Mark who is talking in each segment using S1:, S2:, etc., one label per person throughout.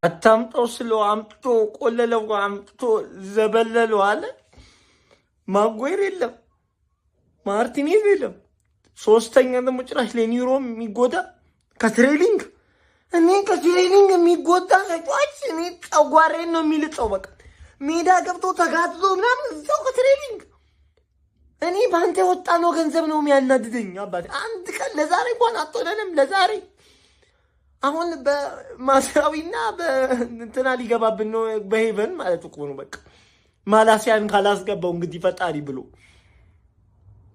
S1: አታምጣው ስለው አምጥቶ ቆለለው አምጥቶ ዘበለለው አለ። ማጓየር የለም ማርቲኔዝ የለም። ሶስተኛ ደግሞ ጭራሽ ለኒሮ የሚጎዳ ከትሬኒንግ የሚጎዳ ተጫዋች እኔ ጨጓራዬን ነው የሚልጠው። በቃ ሜዳ ገብቶ ተጋድሎ ምናምን እዛው ከትሬኒንግ እኔ በአንተ የወጣ ነው ገንዘብ ነው የሚያናድደኝ። አባቴ አንድ ቀን ለዛሬ እንኳን አትሆነንም። ለዛሬ አሁን በማስራዊና በእንትና ሊገባብን ነው በሄቨን ማለት እኮ ነው። በቃ ማላሲያን ካላስገባው እንግዲህ ፈጣሪ ብሎ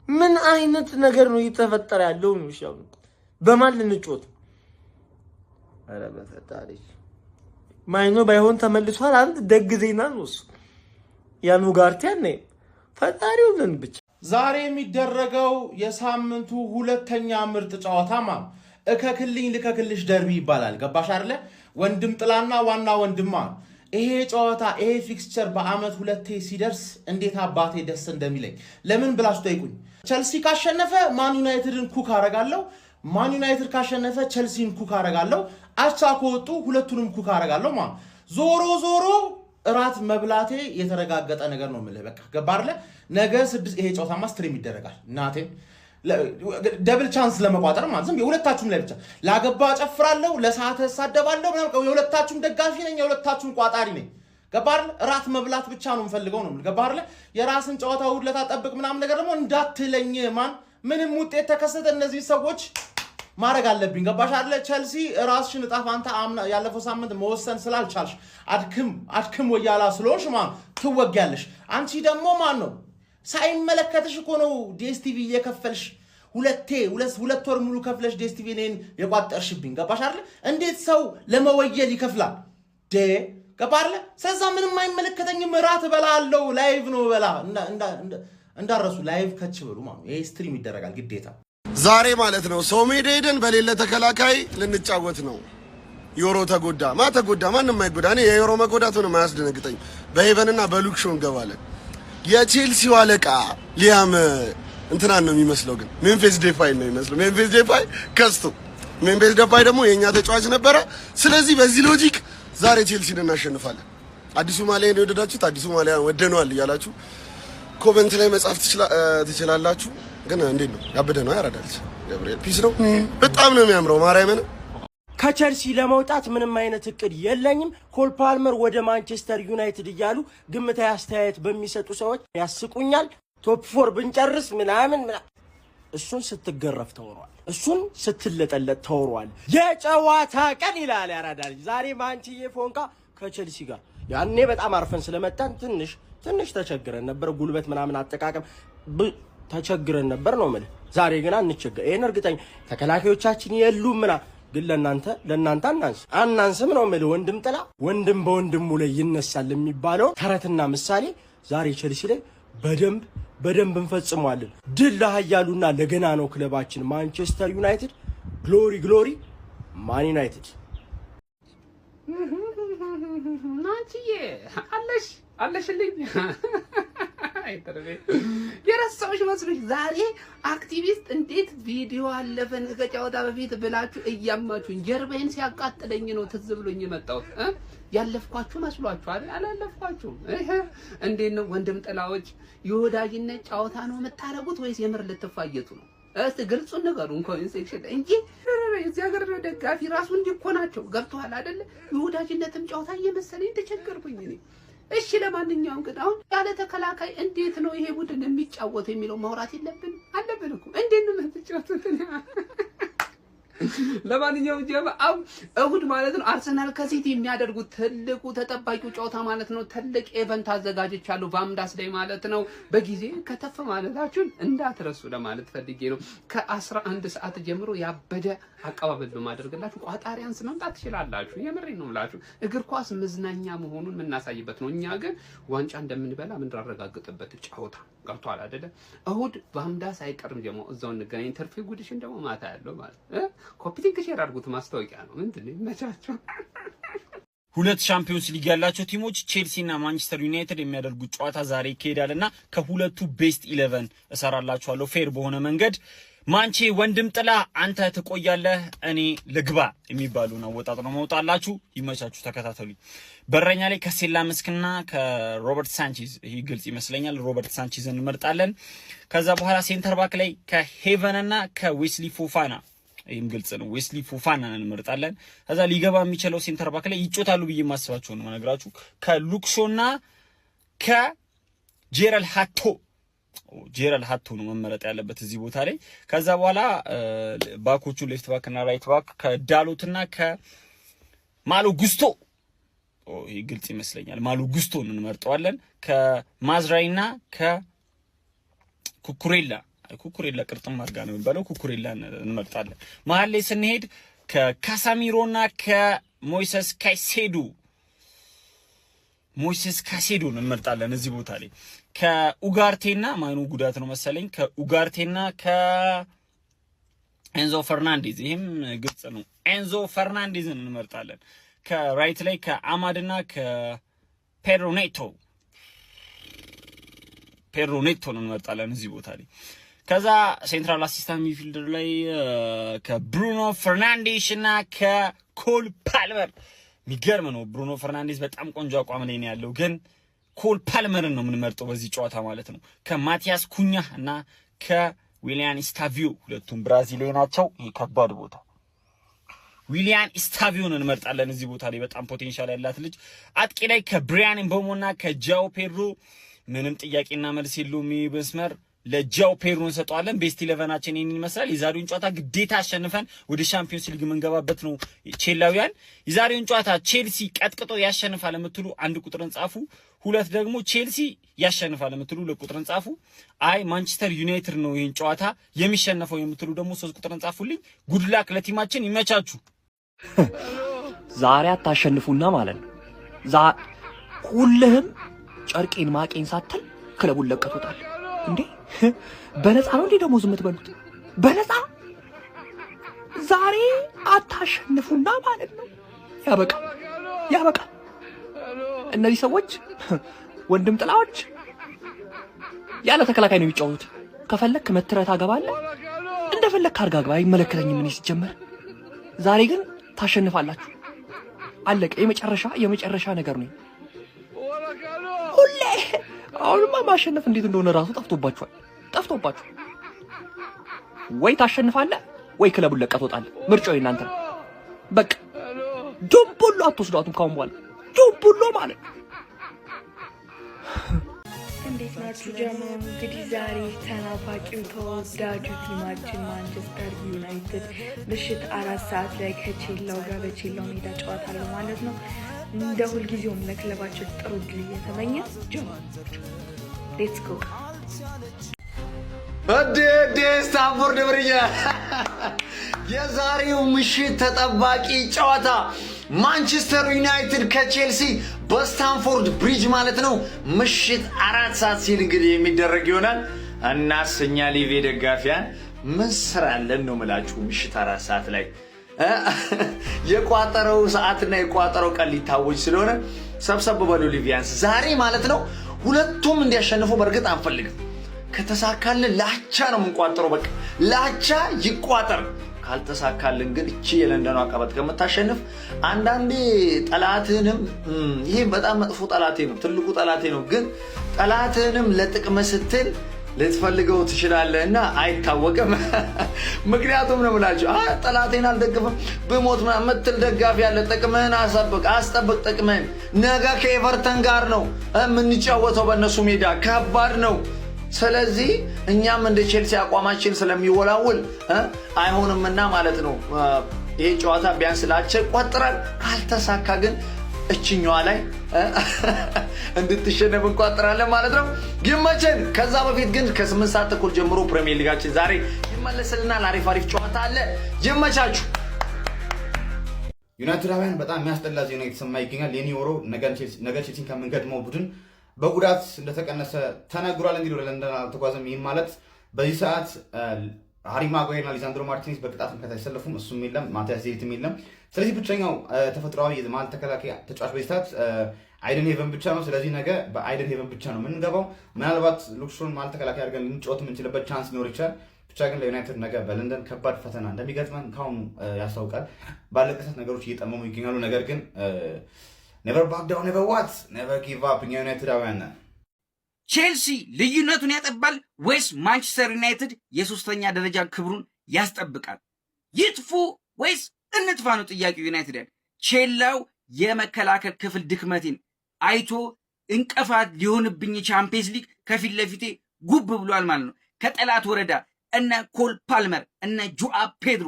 S1: ምን አይነት ነገር ነው እየተፈጠረ ያለው ነው? ሻው በማን ልንጮት? አረ በፈጣሪ ማይኖ ባይሆን ተመልሷል። አንድ ደግ ዜና ነው እሱ ያኑ ጋርቲያን ነው ፈጣሪው ዘንድ ብቻ።
S2: ዛሬ የሚደረገው የሳምንቱ ሁለተኛ ምርጥ ጨዋታ እከክልኝ ልከክልሽ ደርቢ ይባላል። ገባሽ አይደለ? ወንድም ጥላና ዋና ወንድማ። ይሄ ጨዋታ ይሄ ፊክስቸር በአመት ሁለቴ ሲደርስ እንዴት አባቴ ደስ እንደሚለኝ ለምን ብላችሁ ጠይቁኝ። ቸልሲ ካሸነፈ ማን ዩናይትድን ኩክ አረጋለሁ። ማን ዩናይትድ ካሸነፈ ቸልሲን ኩክ አረጋለሁ። አቻ ከወጡ ሁለቱንም ኩክ አረጋለሁ። ዞሮ ዞሮ እራት መብላቴ የተረጋገጠ ነገር ነው የምልህ። በቃ ገባርለ ነገ 6 ይሄ ጨዋታማ ስትሪም ይደረጋል። እናቴ ደብል ቻንስ ለመቋጠር ማለት ዝም የሁለታችሁም ላይ ብቻ ላገባ ጨፍራለሁ፣ ለሰዓት ሳደባለሁ ምናምን የሁለታችሁም ደጋፊ ነኝ፣ የሁለታችሁም ቋጣሪ ነኝ። ገባርለ እራት መብላት ብቻ ነው የምፈልገው ነው። ገባርለ የራስን ጨዋታ ውድለት አጠብቅ ምናምን ነገር ደግሞ እንዳትለኝ ምንም ውጤት ተከሰተ እነዚህ ሰዎች ማረግ አለብኝ። ገባሽ አይደለ? ቸልሲ ራስሽን እጣ ፋንታ ያለፈው ሳምንት መወሰን ስላልቻልሽ አድክም ወያላ ስለሆንሽ ትወጊያለሽ። አንቺ ደግሞ ነው ሳይመለከትሽ እኮ ነው ዲኤስቲቪ እየከፈልሽ ሁለት ወር ሙሉ ከፍለሽ ዲኤስቲቪ ነን የቋጠርሽብኝ። ገባሽ አይደለ? እንዴት ሰው ለመወየል ይከፍላል? ገባሽ አይደለ? ስለዛ ምንም አይመለከተኝም። እራት እበላለሁ፣ ላይቭ ነው በላ እንዳረሱ ላይቭ ከች ብሉ ይሄ ስትሪም ይደረጋል ግዴታ።
S3: ዛሬ ማለት ነው ሰው ሜዳ ሄደን በሌለ ተከላካይ ልንጫወት ነው። ዮሮ ተጎዳ ተጎዳ ማንም አይጎዳ። እኔ የዮሮ መጎዳት ምንም አያስደነግጠኝ። በሄቨንና በሉክ ሾው እንገባለን። የቼልሲው አለቃ ሊያም እንትናን ነው የሚመስለው፣ ግን ሜምፊስ ዴፓይ ነው የሚመስለው። ሜምፊስ ዴፓይ ከስቶ ሜምፊስ ዴፓይ ደግሞ የኛ ተጫዋች ነበረ። ስለዚህ በዚህ ሎጂክ ዛሬ ቼልሲን እናሸንፋለን። አዲሱ ማሊያ ነው የወደዳችሁት? አዲሱ ማሊያ ወደነዋል እያላችሁ ኮሜንት ላይ መጻፍ ትችላላችሁ። ግን እንዴት ነው ያበደ ነው ያራዳልች ገብርኤል ፒስ ነው በጣም ነው የሚያምረው። ማርያምን
S4: ከቸልሲ ለመውጣት ምንም አይነት እቅድ የለኝም። ኮል ፓልመር ወደ ማንቸስተር ዩናይትድ እያሉ ግምታዊ አስተያየት በሚሰጡ ሰዎች ያስቁኛል። ቶፕ 4 ብንጨርስ ምናምን እሱን ስትገረፍ ተወሯል፣ እሱን ስትለጠለጥ ተወሯል። የጨዋታ ቀን ይላል ያራዳልች። ዛሬ ማንቺዬ ፎንካ ከቸልሲ ጋር ያኔ በጣም አርፈን ስለመጣን ትንሽ ተቸግረን ነበር። ጉልበት ምናምን አጠቃቀም ተቸግረን ነበር ነው ማለት። ዛሬ ግን አንቸገር። ይሄን እርግጠኛ ተከላካዮቻችን የሉም ግን ለናንተ አናንስም ነው ማለት። ወንድም ጥላ ወንድም በወንድሙ ላይ ይነሳል የሚባለው ተረትና ምሳሌ ዛሬ ቸልሲ ላይ በደንብ እንፈጽመዋለን። ድል ለኃያሉና ለገና ነው ክለባችን ማንቸስተር ዩናይትድ። ግሎሪ ማን ዩናይትድ።
S5: ናንቺዬ አለሽልኝ የረሳሁሽ መስሎሽ ዛሬ አክቲቪስት እንዴት ቪዲዮ አለፈን ከጨዋታ በፊት ብላችሁ እያማችሁኝ ጀርባዬን ሲያቃጥለኝ ነው ትዝ ብሎኝ የመጣሁት። ያለፍኳችሁ መስሏችሁ አይደል? አላለፍኳችሁም። እንዴት ነው ወንድም ጥላዎች የወዳጅነት ጨዋታ ነው የምታረጉት ወይስ የምር ልትፋየቱ ነው? እስቲ ግልጹን ንገሩን ኮሜንት ሴክሽን እንጂ እዚህ ሀገር ደጋፊ ራሱ እንዲኮናቸው ገብቷል አይደል? የወዳጅነትም ጨዋታ እየመሰለኝ ተቸገርኩኝ እኔ። እሺ ለማንኛውም ግን አሁን ያለ ተከላካይ እንዴት ነው ይሄ ቡድን የሚጫወተው የሚለው ማውራት አለብን እኮ። እንዴት ነው የምትጫወቱት? ለማንኛውም እሁድ ማለት ነው አርሰናል ከሲቲ የሚያደርጉት ትልቁ ተጠባቂው ጨዋታ ማለት ነው። ትልቅ ኢቨንት አዘጋጅቻለሁ ቫምዳስ ላይ ማለት ነው። በጊዜ ከተፍ ማለታችሁን እንዳትረሱ ለማለት ፈልጌ ነው። ከ11 ሰዓት ጀምሮ ያበደ አቀባበል በማድረግላችሁ ቋጣሪያንስ መምጣት ትችላላችሁ። የምሬን ነው የምላችሁ። እግር ኳስ መዝናኛ መሆኑን የምናሳይበት ነው። እኛ ግን ዋንጫ እንደምንበላ ምንራረጋግጥበት ጨዋታ ገብቷል አይደለ? እሁድ ቫምዳስ አይቀርም ደግሞ እዛው እንገናኝ። ተርፌ ጉድሽን ደግሞ ማታ ያለው ማለት ኮፒቲንግ ሼር አድርጉት። ማስታወቂያ ነው ምንድነው ይመቻችሁ።
S6: ሁለት ሻምፒዮንስ ሊግ ያላቸው ቲሞች ቼልሲ እና ማንቸስተር ዩናይትድ የሚያደርጉት ጨዋታ ዛሬ ይካሄዳልና ከሁለቱ ቤስት 11 እሰራላችኋለሁ ፌር በሆነ መንገድ። ማንቼ ወንድም ጥላ አንተ ትቆያለህ እኔ ልግባ የሚባሉን አወጣጥ ነው መውጣላችሁ። ይመቻችሁ፣ ተከታተሉኝ። በረኛ ላይ ከሴላ መስክና ከሮበርት ሳንቼዝ፣ ይሄ ግልጽ ይመስለኛል። ሮበርት ሳንቼዝን እንመርጣለን። ከዛ በኋላ ሴንተር ባክ ላይ ከሄቨንና ከዌስሊ ፎፋና፣ ይህም ግልጽ ነው። ዌስሊ ፎፋናን እንመርጣለን። ከዛ ሊገባ የሚችለው ሴንተር ባክ ላይ ይጮታሉ ብዬ ማስባቸው ነው መነግራችሁ፣ ከሉክሾና ከጄረል ሃቶ ጄረል ሃቶ ነው መመረጥ ያለበት እዚህ ቦታ ላይ። ከዛ በኋላ ባኮቹ ሌፍት ባክ እና ራይት ባክ ከዳሎትና ከማሎ ጉስቶ፣ ይሄ ግልጽ ይመስለኛል። ማሎ ጉስቶን እንመርጠዋለን። ከማዝራይና ከኩኩሬላ ቅርጥም አድርጋ ነው የሚባለው፣ ኩኩሬላ እንመርጣለን። መሀል ላይ ስንሄድ ከካሳሚሮና ከሞይሰስ ካይሴዶን እንመርጣለን እዚህ ቦታ ላይ። ከኡጋርቴና ማኑ ጉዳት ነው መሰለኝ፣ ከኡጋርቴና ከኤንዞ ፈርናንዴዝ፣ ይህም ግልጽ ነው። ኤንዞ ፈርናንዴዝን እንመርጣለን። ከራይት ላይ ከአማድና ከፔድሮ ኔቶን እንመርጣለን እዚህ ቦታ ላይ። ከዛ ሴንትራል አሲስታንት ሚድፊልደር ላይ ከብሩኖ ፈርናንዴሽ እና ከኮል ፓልመር። የሚገርም ነው። ብሩኖ ፈርናንዴዝ በጣም ቆንጆ አቋም ላይ ነው ያለው፣ ግን ኮል ፓልመርን ነው የምንመርጠው በዚህ ጨዋታ ማለት ነው። ከማቲያስ ኩኛ እና ከዊሊያን ኢስታቪዮ፣ ሁለቱም ብራዚላዊ ናቸው። ይሄ ከባድ ቦታ። ዊሊያን ኢስታቪዮን እንመርጣለን እዚህ ቦታ ላይ፣ በጣም ፖቴንሻል ያላት ልጅ። አጥቂ ላይ ከብሪያን ምቦሞና ከጃኦ ፔድሮ፣ ምንም ጥያቄና መልስ የለውም። ይህ መስመር ለጃኦ ፔድሮ እንሰጠዋለን። ቤስት 11 ይህን ይመስላል። የዛሬውን ጨዋታ ግዴታ አሸንፈን ወደ ሻምፒዮንስ ሊግ የምንገባበት ነው። ቼላውያን የዛሬውን ጨዋታ ቼልሲ ቀጥቅጦ ያሸንፋል የምትሉ 1 ቁጥርን ጻፉ። 2 ደግሞ ቼልሲ ያሸንፋል የምትሉ 2 ቁጥርን ጻፉ። አይ ማንቸስተር ዩናይትድ ነው ይህን ጨዋታ የሚሸነፈው የምትሉ ደግሞ 3 ቁጥርን ጻፉልኝ። ጉድላክ ለቲማችን፣ ይመቻችሁ።
S7: ዛሬ አታሸንፉና ማለት ነው። ሁልህም ጨርቄን ማቄን ሳትል ክለቡን ለቀቶታል እንዴ? በነፃ ነው እንዴ ደግሞ ዝም ትበሉት? በነፃ ዛሬ አታሸንፉና ማለት ነው። ያበቃ። እነዚህ ሰዎች ወንድም ጥላዎች ያለ ተከላካይ ነው የሚጫወቱት። ከፈለክ መትረት አገባለህ፣ እንደፈለክ አርጋ አግባ፣ አይመለከተኝም እኔ ሲጀመር። ዛሬ ግን ታሸንፋላችሁ። አለቀ። የመጨረሻ ነገር ነው ሁሌ። አሁንማ ማሸነፍ እንዴት እንደሆነ ራሱ ጠፍቶባችኋል። ወይ ታሸንፋለህ ወይ ክለቡን ለቀህ ትወጣለህ። ምርጫው የእናንተ ነው። በቃ ዱቡሎ አትወስዷትም ካሁን በኋላ ዱቡሎ ማለት።
S8: እንዴት ናችሁ ጀማ? እንግዲህ ዛሬ ተናፋቂው ተወዳጁ ቲማችን ማንቸስተር ዩናይትድ ምሽት 4 ሰዓት ላይ ከቼላው ጋር በቼላው ሜዳ ጨዋታ አለው ማለት ነው። እንደ ሁልጊዜውም ለክለባችን ጥሩ ድል እየተመኘ ጀማ ሌትስ ጎ።
S9: ስታንፎርድ ብሪጅ የዛሬው ምሽት ተጠባቂ ጨዋታ ማንቸስተር ዩናይትድ ከቼልሲ በስታንፎርድ ብሪጅ ማለት ነው። ምሽት 4 ሰዓት ሲል እንግዲህ የሚደረግ ይሆናል። እናስኛ ሊቬ ደጋፊያን ምን ስራ አለን ነው የምላችሁ። ምሽት 4 ሰዓት ላይ የቋጠረው ሰዓትና የቋጠረው ቀን ሊታወጅ ስለሆነ ሰብሰብ በሉ ሊቪያንስ። ዛሬ ማለት ነው ሁለቱም እንዲያሸንፉ በእርግጥ አንፈልግም። ከተሳካልን ላቻ ነው የምንቋጠረው። በቃ ላቻ ይቋጠር። ካልተሳካልን ግን እቺ የለንደኗ አቀበት ከምታሸንፍ አንዳንዴ ጠላትህንም ይሄ በጣም መጥፎ ጠላቴ ነው፣ ትልቁ ጠላቴ ነው። ግን ጠላትህንም ለጥቅም ስትል ልትፈልገው ትችላለህ እና አይታወቅም። ምክንያቱም ነው ብላችሁ ጠላቴን አልደግፍም ብሞት ምትል ደጋፊ ያለ ጥቅምህን አስጠብቅ ጥቅምህን። ነገ ከኤቨርተን ጋር ነው የምንጫወተው በእነሱ ሜዳ፣ ከባድ ነው። ስለዚህ እኛም እንደ ቼልሲ አቋማችን ስለሚወላውል አይሆንምና ማለት ነው ይሄ ጨዋታ ቢያንስ ላቸ ይቆጥራል። ካልተሳካ ግን እችኛዋ ላይ እንድትሸነፍ እንቋጥራለን ማለት ነው። ይመቸን። ከዛ በፊት ግን ከ8 ሰዓት ተኩል ጀምሮ ፕሪሚየር ሊጋችን ዛሬ ይመለስልናል። አሪፍ ጨዋታ አለ። ይመቻችሁ።
S2: ዩናይትዳውያን በጣም የሚያስጠላ ዜና የተሰማ ይገኛል። ሌኒ ዮሮ ነገ ቼልሲን ከምንገጥመው ቡድን በጉዳት እንደተቀነሰ ተነግሯል። እንግዲህ ወደ ለንደን አልተጓዘም። ይህም ማለት በዚህ ሰዓት ሃሪ ማጓየር እና ሊሳንድሮ ማርቲኔዝ በቅጣት ምክንያት አይሰለፉም። እሱም የለም፣ ማቲያስ ዴሊትም የለም። ስለዚህ ብቸኛው ተፈጥሯዊ የመሀል ተከላካይ ተጫዋች በዚህ ሰዓት አይደን ሄቨን ብቻ ነው። ስለዚህ ነገ በአይደን ሄቨን ብቻ ነው የምንገባው። ምናልባት ሉክሾን መሀል ተከላካይ አድርገን ልንጫወት የምንችልበት ቻንስ ሊኖር ይችላል። ብቻ
S10: ብቻ ግን ለዩናይትድ ነገ በለንደን ከባድ ፈተና እንደሚገጥመን ካሁኑ ያስታውቃል። ባለቀሰት ነገሮች እየጠመሙ ይገኛሉ። ነገር ግን ኔቨር ባክ ዳውን ኔቨር ዋት ኔቨር ጊቭ አፕ እኛ ዩናይትዳውያን ነን።
S11: ቼልሲ ልዩነቱን ያጠባል ወይስ ማንቸስተር ዩናይትድ የሶስተኛ ደረጃ ክብሩን ያስጠብቃል? ይጥፉ ወይስ እንጥፋ ነው ጥያቄው። ዩናይትድ ቼላው የመከላከል ክፍል ድክመቴን አይቶ እንቅፋት ሊሆንብኝ ቻምፒየንስ ሊግ ከፊት ለፊቴ ጉብ ብሏል ማለት ነው። ከጠላት ወረዳ እነ ኮል ፓልመር እነ ጆአ ፔድሮ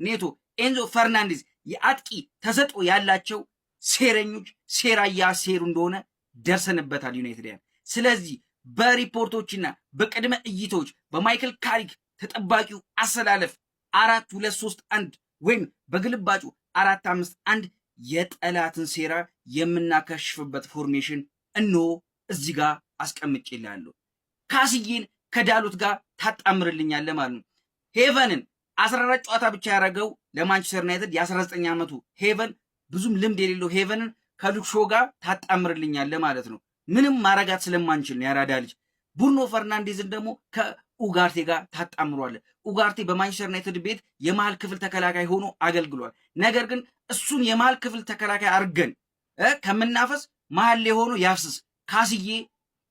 S11: ኔቶ፣ ኤንዞ ፈርናንዴዝ የአጥቂ ተሰጥኦ ያላቸው ሴረኞች ሴራ እያሴሩ እንደሆነ ደርሰንበታል ዩናይትድ። ስለዚህ በሪፖርቶችና በቅድመ እይታዎች በማይክል ካሪክ ተጠባቂው አሰላለፍ 4-2-3-1 ወይም በግልባጩ 4-5-1 የጠላትን ሴራ የምናከሽፍበት ፎርሜሽን እነሆ እዚህ ጋር አስቀምጬልሃለሁ። ካስዬን ከዳሎት ጋር ታጣምርልኛለህ ማለት ነው። ሄቨንን 14 ጨዋታ ብቻ ያደረገው ለማንቸስተር ዩናይትድ የ19 ዓመቱ ሄቨን ብዙም ልምድ የሌለው ሄቨንን ከሉክ ሾው ጋር ታጣምርልኛለህ ማለት ነው። ምንም ማረጋት ስለማንችል ነው ያራዳ ልጅ። ቡርኖ ፈርናንዴዝን ደግሞ ከኡጋርቴ ጋር ታጣምሯለህ። ኡጋርቴ በማንቸስተር ዩናይትድ ቤት የመሃል ክፍል ተከላካይ ሆኖ አገልግሏል። ነገር ግን እሱን የመሃል ክፍል ተከላካይ አድርገን ከምናፈስ መሃል ላይ ሆኖ ያፍስስ። ካስዬ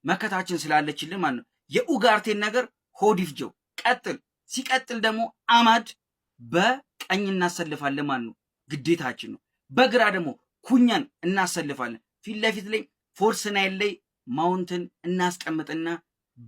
S11: መከታችን ስላለችልን ማለት ነው። የኡጋርቴን ነገር ሆድ ይፍጀው። ሲቀጥል ደግሞ አማድ በቀኝ እናሰልፋለን ማለት ነው፣ ግዴታችን ነው። በግራ ደግሞ ኩኛን እናሰልፋለን። ፊት ለፊት ላይ ፎርስ ናይን ላይ ማውንትን እናስቀምጥና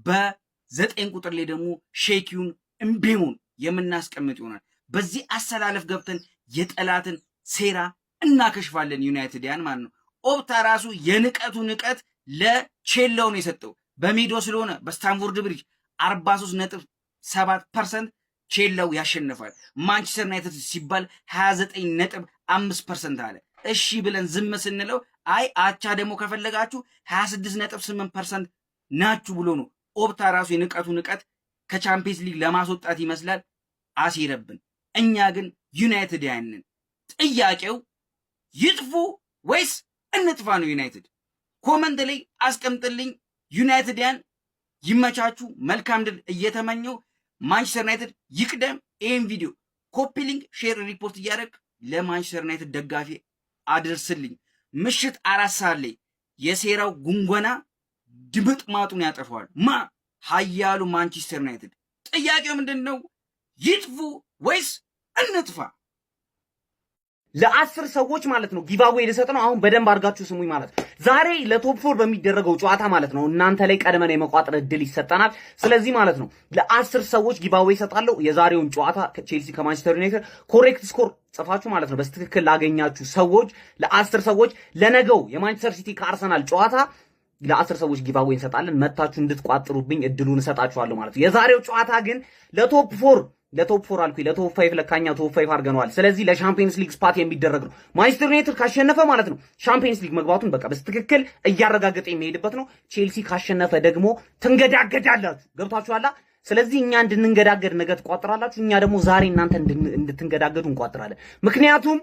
S11: በ9 ቁጥር ላይ ደግሞ ሼኪውን እምቤሙን የምናስቀምጥ ይሆናል። በዚህ አሰላለፍ ገብተን የጠላትን ሴራ እናከሽፋለን ዩናይትድያን ማለት ነው። ኦፕታ ራሱ የንቀቱ ንቀት ለቼላው ነው የሰጠው። በሜዳው ስለሆነ በስታንፎርድ ብሪጅ 43.7% ቼላው ያሸንፋል። ማንቸስተር ዩናይትድ ሲባል 29.5% አለ። እሺ ብለን ዝም ስንለው አይ አቻ ደግሞ ከፈለጋችሁ 26.8% ናችሁ ብሎ ነው ኦፕታ ራሱ የንቀቱ ንቀት ከቻምፒየንስ ሊግ ለማስወጣት ይመስላል አሲረብን። እኛ ግን ዩናይትድ ያንን ጥያቄው ይጥፉ ወይስ እንጥፋ ነው። ዩናይትድ ኮመንት ላይ አስቀምጥልኝ። ዩናይትድያን ይመቻችሁ። መልካም ድል እየተመኘው ማንቸስተር ዩናይትድ ይቅደም። ይህን ቪዲዮ ኮፒ ሊንክ፣ ሼር፣ ሪፖርት እያደረግ ለማንቸስተር ዩናይትድ ደጋፊ አድርስልኝ። ምሽት 4 ሰዓት ላይ የሴራው ጉንጎና ድምጥ ማጡን ያጠፋዋል። ሀያሉ ማንቸስተር ዩናይትድ። ጥያቄው ምንድን ነው? ይጥፉ ወይስ እንጥፋ?
S7: ለ10 ሰዎች ማለት ነው ጊቫዌ ልሰጥ ነው። አሁን በደንብ አድርጋችሁ ስሙኝ ማለት ነው። ዛሬ ለቶፕ 4 በሚደረገው ጨዋታ ማለት ነው እናንተ ላይ ቀድመን የመቋጠር እድል ይሰጠናል። ስለዚህ ማለት ነው ለ10 ሰዎች ጊቫዌ ይሰጣለሁ። የዛሬውን ጨዋታ ቼልሲ ከማንቸስተር ዩናይትድ ኮሬክት ስኮር ጽፋችሁ ማለት ነው በስትክክል ላገኛችሁ ሰዎች ለ10 ሰዎች ለነገው የማንቸስተር ሲቲ ከአርሰናል ጨዋታ ለ10 ሰዎች ጊቫዌ እንሰጣለን። መታችሁ እንድትቋጥሩብኝ እድሉን እሰጣችኋለሁ ማለት ነው። የዛሬው ጨዋታ ግን ለቶፕ 4 አልኩኝ፣ ለቶፕ 5 ለካኛ ቶፕ 5 አድርገነዋል። ስለዚህ ለሻምፒየንስ ሊግ ስፓት የሚደረግ ነው። ማንቸስተር ዩናይትድ ካሸነፈ ማለት ነው ሻምፒየንስ ሊግ መግባቱን በቃ በስትክክል እያረጋገጠ የሚሄድበት ነው። ቼልሲ ካሸነፈ ደግሞ ትንገዳገዳላችሁ። ገብታችኋላ? ስለዚህ እኛ እንድንገዳገድ ነገ ትቋጥራላችሁ፣ እኛ ደግሞ ዛሬ እናንተ እንድትንገዳገዱ እንቋጥራለን። ምክንያቱም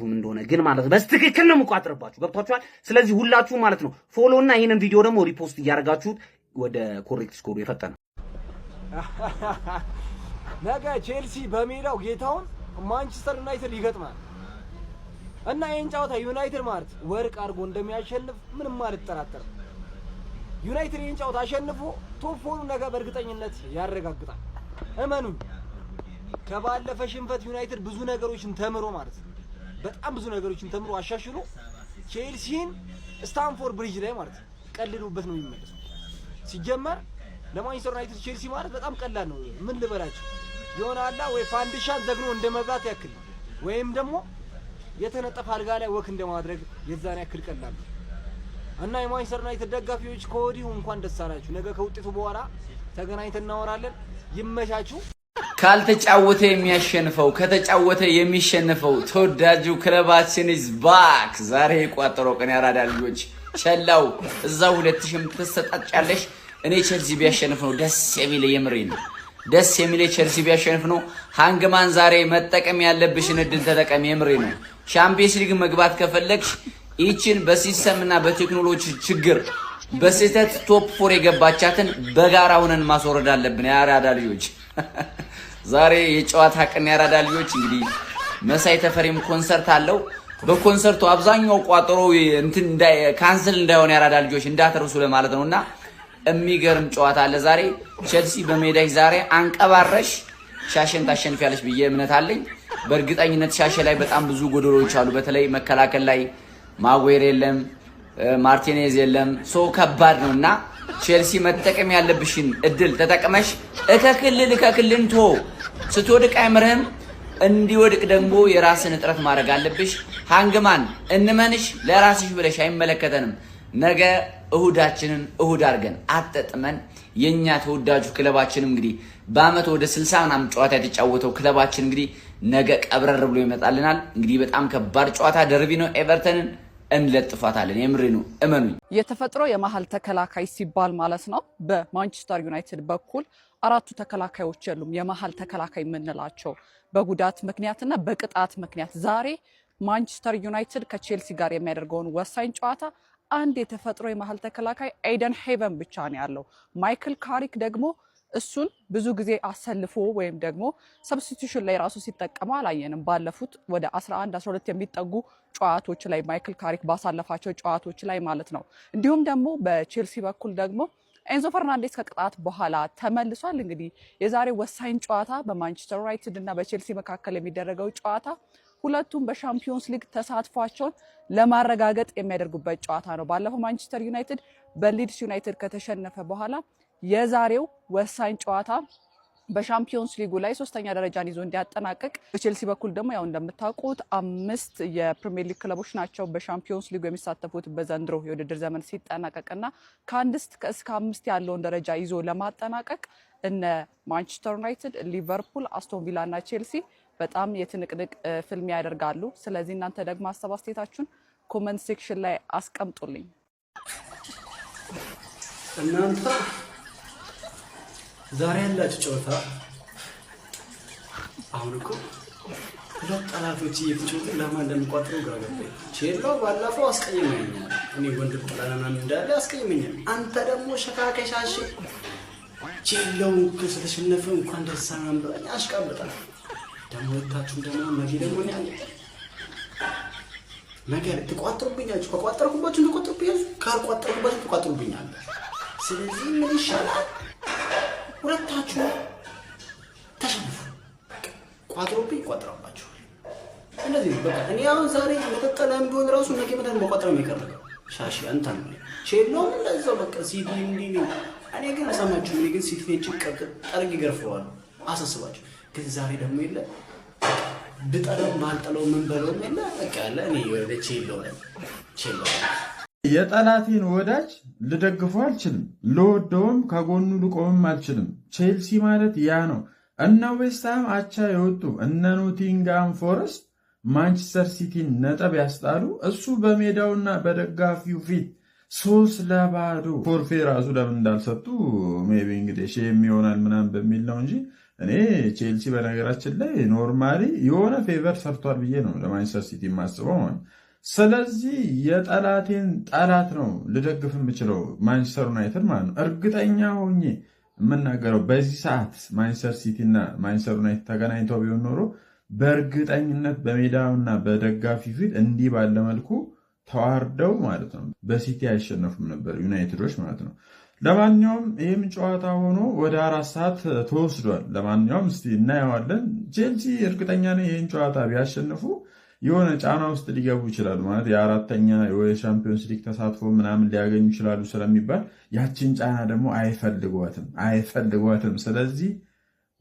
S7: እንደሆነ ግን ማለት ነው በስትክክል ነው የምቋጥርባችሁ። ገብታችኋል? ስለዚህ ሁላችሁ ማለት ነው ፎሎ እና ይሄንን ቪዲዮ ደግሞ ሪፖስት እያደረጋችሁት ወደ ኮሬክት ስኮሩ የፈጠነ
S4: ነገ ቼልሲ በሜዳው ጌታውን ማንቸስተር ዩናይትድ ይገጥማል እና ይህን ጨዋታ ዩናይትድ ማለት ወርቅ አድርጎ እንደሚያሸንፍ ምንም አልጠራጠርም። ዩናይትድ ይህን ጨዋታ አሸንፎ ቶፕ 4 ነገ በእርግጠኝነት ያረጋግጣል። እመኑኝ። ከባለፈ ሽንፈት ዩናይትድ ብዙ ነገሮችን ተምሮ ማለት ነው በጣም ብዙ ነገሮችን ተምሮ አሻሽሎ ቼልሲን ስታንፎርድ ብሪጅ ላይ ማለት ነው ቀልሉበት ነው የሚመለሰው። ሲጀመር ለማንቸስተር ዩናይትድ ቼልሲ ማለት በጣም ቀላል ነው። ምን ልበላችሁ የሆነ አላ ወይ ፋንዲሻን ዘግኖ እንደመብላት ያክል ወይም ደግሞ የተነጠፈ አልጋ ላይ ወክ እንደማድረግ የዛን ያክል ቀላል ነው እና የማንቸስተር ዩናይትድ ደጋፊዎች ከወዲሁ እንኳን ደስ አላችሁ። ነገ ከውጤቱ በኋላ ተገናኝተን እናወራለን። ይመቻችሁ።
S12: ካልተጫወተ የሚያሸንፈው ከተጫወተ የሚሸነፈው ተወዳጁ ክለባችን ኢዝ ባክ። ዛሬ የቋጠሮ ቀን ያራዳ ልጆች ቸላው እዛው 2000 ትሰጣጫለሽ። እኔ ቼልሲ ቢያሸንፍ ነው ደስ የሚለኝ። የምሬ ነው ደስ የሚለኝ ቼልሲ ቢያሸንፍ ነው። ሃንግማን ዛሬ መጠቀም ያለብሽን እድል ተጠቀም። የምሬ ነው። ቻምፒየንስ ሊግ መግባት ከፈለግሽ ይችን በሲስተም እና በቴክኖሎጂ ችግር በስህተት ቶፕ 4 የገባቻትን በጋራ ሆነን ማስወረድ አለብን። የአራዳ ልጆች ዛሬ የጨዋታ ቀን የአራዳ ልጆች እንግዲህ መሳይ ተፈሪም ኮንሰርት አለው። በኮንሰርቱ አብዛኛው ቋጠሮ ካንስል እንዳይሆን የአራዳ ልጆች እንዳትረሱ ለማለት ነውና የሚገርም ጨዋታ አለ ዛሬ። ቼልሲ በሜዳሽ ዛሬ አንቀባረሽ ሻሸን ታሸንፊያለሽ ብዬ እምነት አለኝ። በእርግጠኝነት ሻሸ ላይ በጣም ብዙ ጎዶሎች አሉ። በተለይ መከላከል ላይ ማጉዌር የለም፣ ማርቲኔዝ የለም። ሶ ከባድ ነውና ቼልሲ መጠቀም ያለብሽን እድል ተጠቅመሽ እከክልን ቶ ስትወድቅ አይምርህም። እንዲወድቅ ደግሞ የራስን እጥረት ማድረግ አለብሽ። ሃንግማን እንመንሽ፣ ለራስሽ ብለሽ አይመለከተንም። ነገ እሁዳችንን እሁድ አድርገን አጠጥመን የኛ ተወዳጁ ክለባችን እንግዲህ በአመት ወደ 60 ምናምን ጨዋታ የተጫወተው ክለባችን እንግዲህ ነገ ቀብረር ብሎ ይመጣልናል። እንግዲህ በጣም ከባድ ጨዋታ ደርቢ ነው። ኤቨርተንን እንለጥፋታለን። የምሬ ነው፣ እመኑኝ።
S13: የተፈጥሮ የመሃል ተከላካይ ሲባል ማለት ነው። በማንቸስተር ዩናይትድ በኩል 4 ተከላካዮች የሉም። የመሃል ተከላካይ የምንላቸው በጉዳት ምክንያትና በቅጣት ምክንያት ዛሬ ማንቸስተር ዩናይትድ ከቼልሲ ጋር የሚያደርገውን ወሳኝ ጨዋታ አንድ የተፈጥሮ የመሃል ተከላካይ ኤደን ሄቨን ብቻ ነው ያለው። ማይክል ካሪክ ደግሞ እሱን ብዙ ጊዜ አሰልፎ ወይም ደግሞ ሰብስቲቱሽን ላይ ራሱ ሲጠቀም አላየንም። ባለፉት ወደ 11 12 የሚጠጉ ጨዋታዎች ላይ ማይክል ካሪክ ባሳለፋቸው ጨዋታዎች ላይ ማለት ነው። እንዲሁም ደግሞ በቼልሲ በኩል ደግሞ ኤንዞ ፈርናንዴስ ከቅጣት በኋላ ተመልሷል። እንግዲህ የዛሬ ወሳኝ ጨዋታ በማንቸስተር ዩናይትድ እና በቼልሲ መካከል የሚደረገው ጨዋታ ሁለቱም በሻምፒዮንስ ሊግ ተሳትፏቸውን ለማረጋገጥ የሚያደርጉበት ጨዋታ ነው። ባለፈው ማንቸስተር ዩናይትድ በሊድስ ዩናይትድ ከተሸነፈ በኋላ የዛሬው ወሳኝ ጨዋታ በሻምፒዮንስ ሊጉ ላይ 3ኛ ደረጃን ይዞ እንዲያጠናቅቅ፣ በቼልሲ በኩል ደግሞ ያው እንደምታውቁት 5 የፕሪሚየር ሊግ ክለቦች ናቸው በሻምፒዮንስ ሊጉ የሚሳተፉት በዘንድሮ የውድድር ዘመን ሲጠናቀቅና ከ1 እስከ 5 ያለውን ደረጃ ይዞ ለማጠናቀቅ እነ ማንቸስተር ዩናይትድ፣ ሊቨርፑል፣ አስቶን ቪላ እና ቼልሲ በጣም የትንቅንቅ ፍልሚያ ያደርጋሉ። ስለዚህ እናንተ ደግሞ ሀሳብ አስተያየታችሁን ኮመንት ሴክሽን ላይ አስቀምጡልኝ።
S14: እናንተ ዛሬ ያላችሁ ጨዋታ አሁን እኮ ሁለት ጠላቶች እየተጫወቱ ለማን እንደሚቋጥሩ ግራ ገባኝ። ቼላው ባለፈው አስቀይመኛል፣ እኔ ወንድም ጥላና እንዳለ አስቀይመኛል። አንተ ደግሞ ሸካከሻሽ ቼላው ስለተሸነፈ እንኳን ደስ አለን ብለኝ አሽቃብጣል። ደግሞ ወጣችሁ ደግሞ ነገ ደግሞ ያለ ነገር ትቋጥሩብኛችሁ። ከቋጠርኩባችሁ ትቋጥሩብኛችሁ፣ ካልቋጠርኩባችሁ ትቋጥሩብኛለህ። ስለዚህ ምን ይሻላል? ሁለታችሁ ተሸንፉ። ቋጥሩብኝ፣ ቋጥራባችሁ። እንደዚህ ነው በቃ። እኔ አሁን ዛሬ መቀጠለም ቢሆን ራሱ ነገ መተን መቋጠር ነው የቀረው። ሻሺ አንተ ነው ቼላውም እንደዛው በቃ ሲዲ እንዲህ ነው። እኔ ግን ሰማችሁ፣ እኔ ግን ሲቲን ጭቀጥ ጠርግ ይገርፈዋል። አሳስባችሁ ግን ዛሬ ደግሞ የለ ብጠለው ባልጠለው ምን በለው የለ በቃ ያለ እኔ ወደ ቼላው ነኝ። ቼላው
S15: የጠላቴን ወዳጅ ልደግፈው አልችልም፣ ልወደውም ከጎኑ ልቆምም አልችልም። ቼልሲ ማለት ያ ነው። እነ ዌስትሃም አቻ የወጡ እነ ኖቲንጋም ፎረስት ማንቸስተር ሲቲን ነጥብ ያስጣሉ። እሱ በሜዳውና በደጋፊው ፊት 3-0 ፎርፌ ራሱ ለምን እንዳልሰጡ ሜቢ እንግዲህ ሼም ይሆናል ምናምን በሚል ነው እንጂ እኔ ቼልሲ በነገራችን ላይ ኖርማሊ የሆነ ፌቨር ሰርቷል ብዬ ነው ለማንቸስተር ሲቲ የማስበው ማለት። ስለዚህ የጠላቴን ጠላት ነው ልደግፍ የምችለው ማንቸስተር ዩናይትድ ማለት ነው። እርግጠኛ ሆኜ የምናገረው በዚህ ሰዓት ማንቸስተር ሲቲ እና ማንቸስተር ዩናይትድ ተገናኝተው ቢሆን ኖሮ በእርግጠኝነት በሜዳውና በደጋፊ ፊት እንዲህ ባለ መልኩ ተዋርደው ማለት ነው በሲቲ አይሸነፉም ነበር ዩናይትዶች ማለት ነው። ለማንኛውም ይህም ጨዋታ ሆኖ ወደ 4 ሰዓት ተወስዷል። ለማንኛውም እስቲ እናየዋለን። ቼልሲ እርግጠኛ ነኝ ይህን ጨዋታ ቢያሸንፉ የሆነ ጫና ውስጥ ሊገቡ ይችላሉ ማለት የ4ኛ የሻምፒዮንስ ሊግ ተሳትፎ ምናምን ሊያገኙ ይችላሉ ስለሚባል ያችን ጫና ደግሞ አይፈልጓትም። ስለዚህ